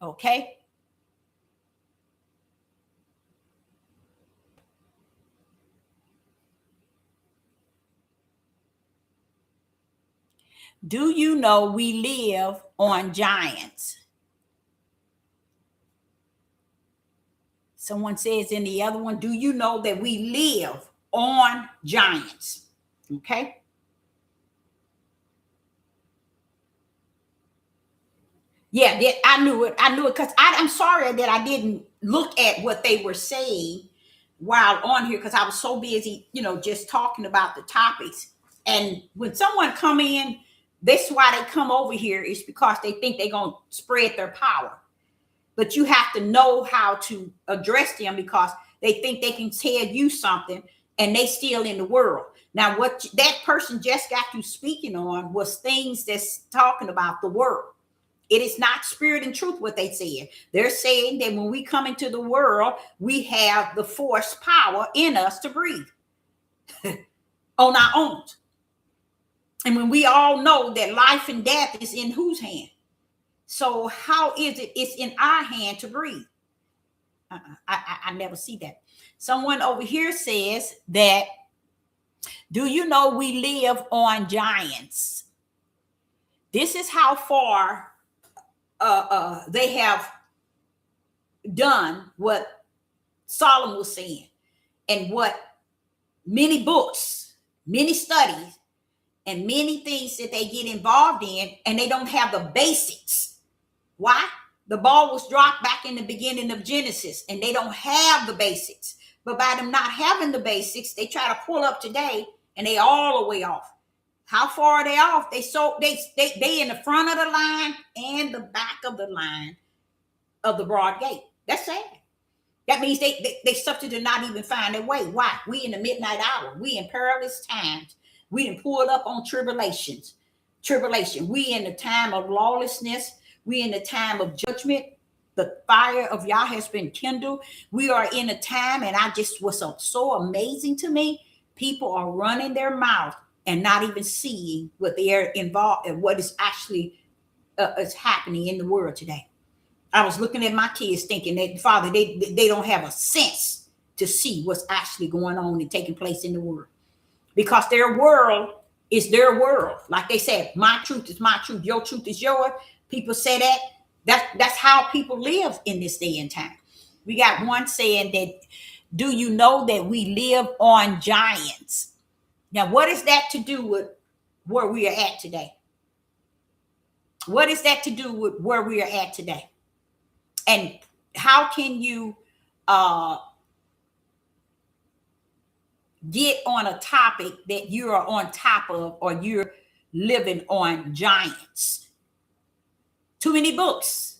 Okay. Do you know we live on giants? Someone says in the other one, do you know that we live on giants? Okay. Yeah, I knew it. I knew it because I'm sorry that I didn't look at what they were saying while on here because I was so busy, just talking about the topics. And when someone come in, that's why they come over here is because they think they're going to spread their power. But you have to know how to address them because they think they can tell you something and they still in the world. Now, what that person just got you speaking on was things that's talking about the world. It is not spirit and truth what they said. They're saying that when we come into the world, we have the force power in us to breathe on our own. And when we all know that life and death is in whose hand? So how is it it's in our hand to breathe? I never see that. Someone over here says that, do you know we live on giants? This is how far they have done what Solomon was saying and what many books, many studies, and many things that they get involved in, and they don't have the basics. Why? The ball was dropped back in the beginning of Genesis, and they don't have the basics. But by them not having the basics, they try to pull up today, and they all the way off. How far are they off? They in the front of the line and the back of the line of the broad gate. That's sad. That means they suffer to not even find their way. Why? We in the midnight hour. We in perilous times. We done pulled up on tribulation. We in the time of lawlessness. We in the time of judgment. The fire of Yah has been kindled. We are in a time, and I just was so amazing to me. People are running their mouth and not even seeing what they are involved and what is actually is happening in the world today. I was looking at my kids thinking that, Father, they don't have a sense to see what's actually going on and taking place in the world. Because their world is their world. Like they said, my truth is my truth. Your truth is yours. People say that. That's how people live in this day and time. We got one saying that, do you know that we live on giants? Now, what is that to do with where we are at today? What is that to do with where we are at today? And how can you get on a topic that you are on top of or you're living on giants? Too many books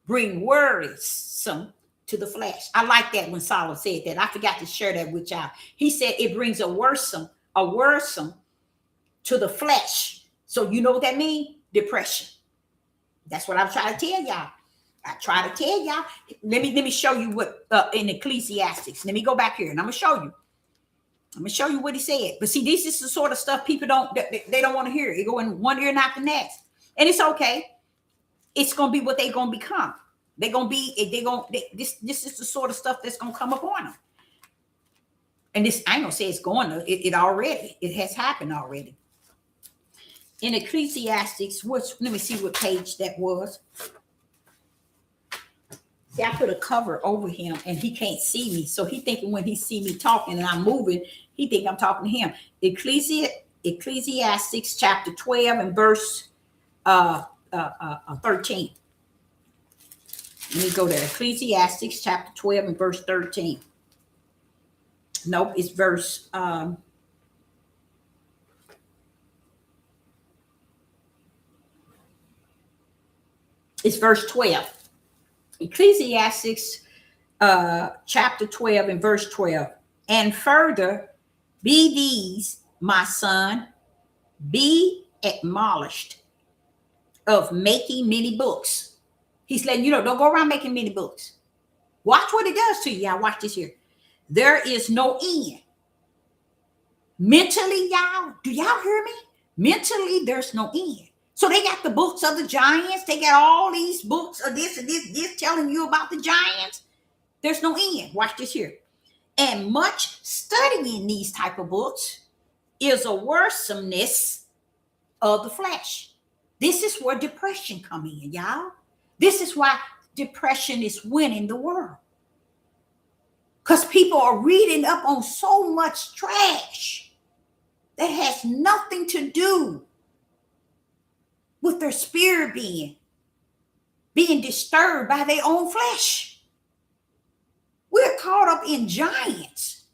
bring worrisome to the flesh. I like that when Solomon said that. I forgot to share that with y'all. He said it brings a worrisome to the flesh. So you know what that means? Depression. That's what I'm trying to tell y'all. I try to tell y'all. Let me show you what in Ecclesiastes. Let me go back here and I'm gonna show you. I'm gonna show you what he said. But see, this is the sort of stuff people don't want to hear. It go in one ear, not the next, and it's okay. It's gonna be what they're gonna become. They're gonna be. This is the sort of stuff that's gonna come upon them. And this, I ain't gonna say it's going to. It has happened already. In Ecclesiastes, let me see what page that was. See, I put a cover over him and he can't see me. So he thinking when he see me talking and I'm moving, he think I'm talking to him. Ecclesiastes chapter 12 and verse 13. Let me go there. Ecclesiastes chapter 12 and verse 13. Nope, it's verse it's verse 12. Ecclesiastes chapter 12 and verse 12. And further, be these, my son, be admonished of making many books. He's letting you know, don't go around making many books. Watch what it does to you. Y'all watch this here. There is no end. Mentally, y'all, do y'all hear me? Mentally, there's no end. So they got the books of the giants. They got all these books of this and this telling you about the giants. There's no end. Watch this here. And much studying these type of books is a worsomeness of the flesh. This is where depression come in, y'all. This is why depression is winning the world. Because people are reading up on so much trash that has nothing to do with their spirit being disturbed by their own flesh. We're caught up in giants.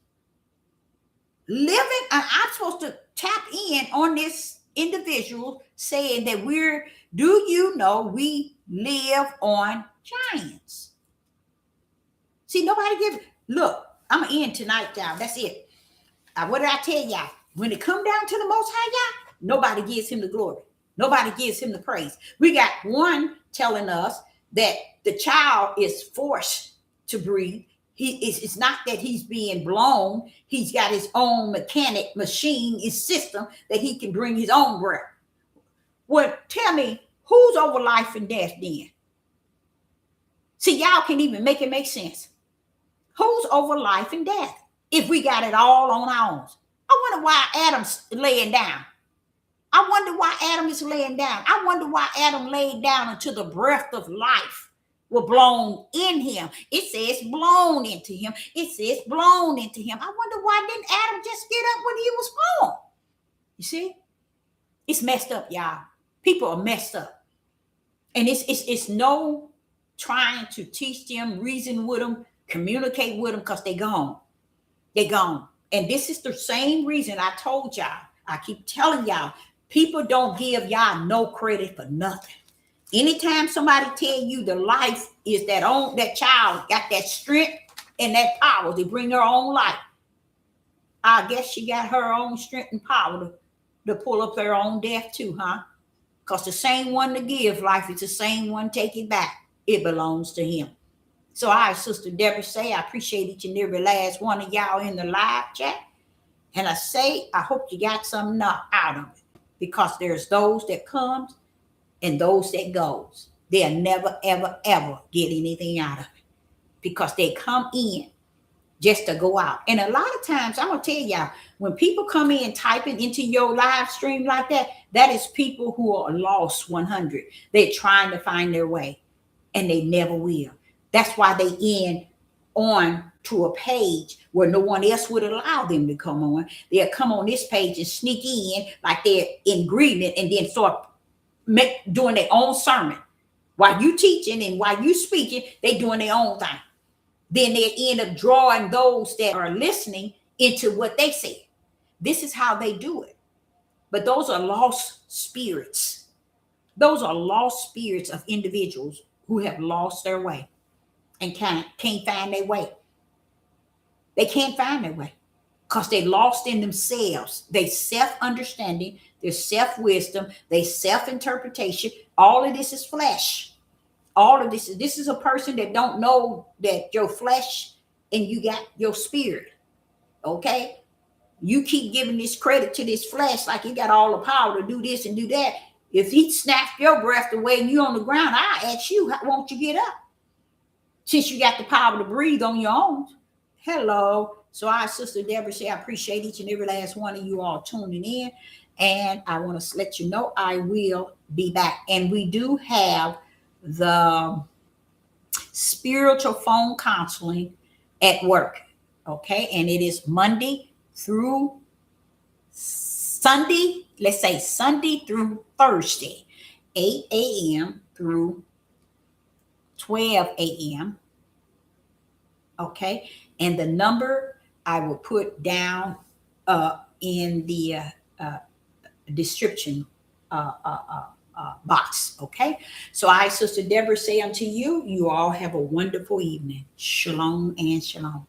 Living, I'm supposed to tap in on this individual saying that do you know we live on giants? See, nobody look, I'm going to end tonight, y'all. That's it. What did I tell y'all? When it come down to the Most High, y'all, nobody gives him the glory. Nobody gives him the praise. We got one telling us that the child is forced to breathe. It's not that he's being blown. He's got his own machine, his system that he can bring his own breath. Well, tell me, who's over life and death then? See, y'all can't even make it make sense. Who's over life and death if we got it all on our own? I wonder why Adam's laying down. I wonder why Adam is laying down. I wonder why Adam laid down until the breath of life was blown in him. It says blown into him. It says blown into him. I wonder why didn't Adam just get up when he was born? You see? It's messed up, y'all. People are messed up. And it's no trying to teach them, reason with them, communicate with them because they're gone. They're gone. And this is the same reason I told y'all. I keep telling y'all, people don't give y'all no credit for nothing. Anytime somebody tell you the life is that child got that strength and that power to bring her own life, I guess she got her own strength and power to pull up her own death too, huh? Because the same one to give life is the same one take it back. It belongs to him. So I, Sister Deborah, say I appreciate each and every last one of y'all in the live chat. And I say, I hope you got something out of it. Because there's those that comes and those that goes. They'll never, ever, ever get anything out of it. Because they come in just to go out. And a lot of times, I'm going to tell y'all, when people come in typing into your live stream like that, that is people who are lost 100. They're trying to find their way. And they never will. That's why they end on to a page where no one else would allow them to come on. They'll come on this page and sneak in like they're in agreement and then start doing their own sermon. While you teaching and while you speaking, they doing their own thing. Then they end up drawing those that are listening into what they say. This is how they do it. But those are lost spirits. Those are lost spirits of individuals who have lost their way and can't find their way. They can't find their way because they lost in themselves. They self-understanding, their self-wisdom, their self-interpretation. All of this is flesh. All of this is a person that don't know that your flesh and you got your spirit. Okay? You keep giving this credit to this flesh like you got all the power to do this and do that. If he snapped your breath away and you on the ground, I ask you, won't you get up? Since you got the power to breathe on your own. Hello. So our Sister Deborah say, I appreciate each and every last one of you all tuning in. And I want to let you know I will be back. And we do have the spiritual phone counseling at work. Okay. And it is Monday through Sunday. Let's say Sunday through Thursday, 8 a.m. through 12 a.m. Okay. And the number I will put down in the description box. Okay. So I, Sister Deborah, say unto you, you all have a wonderful evening. Shalom and shalom.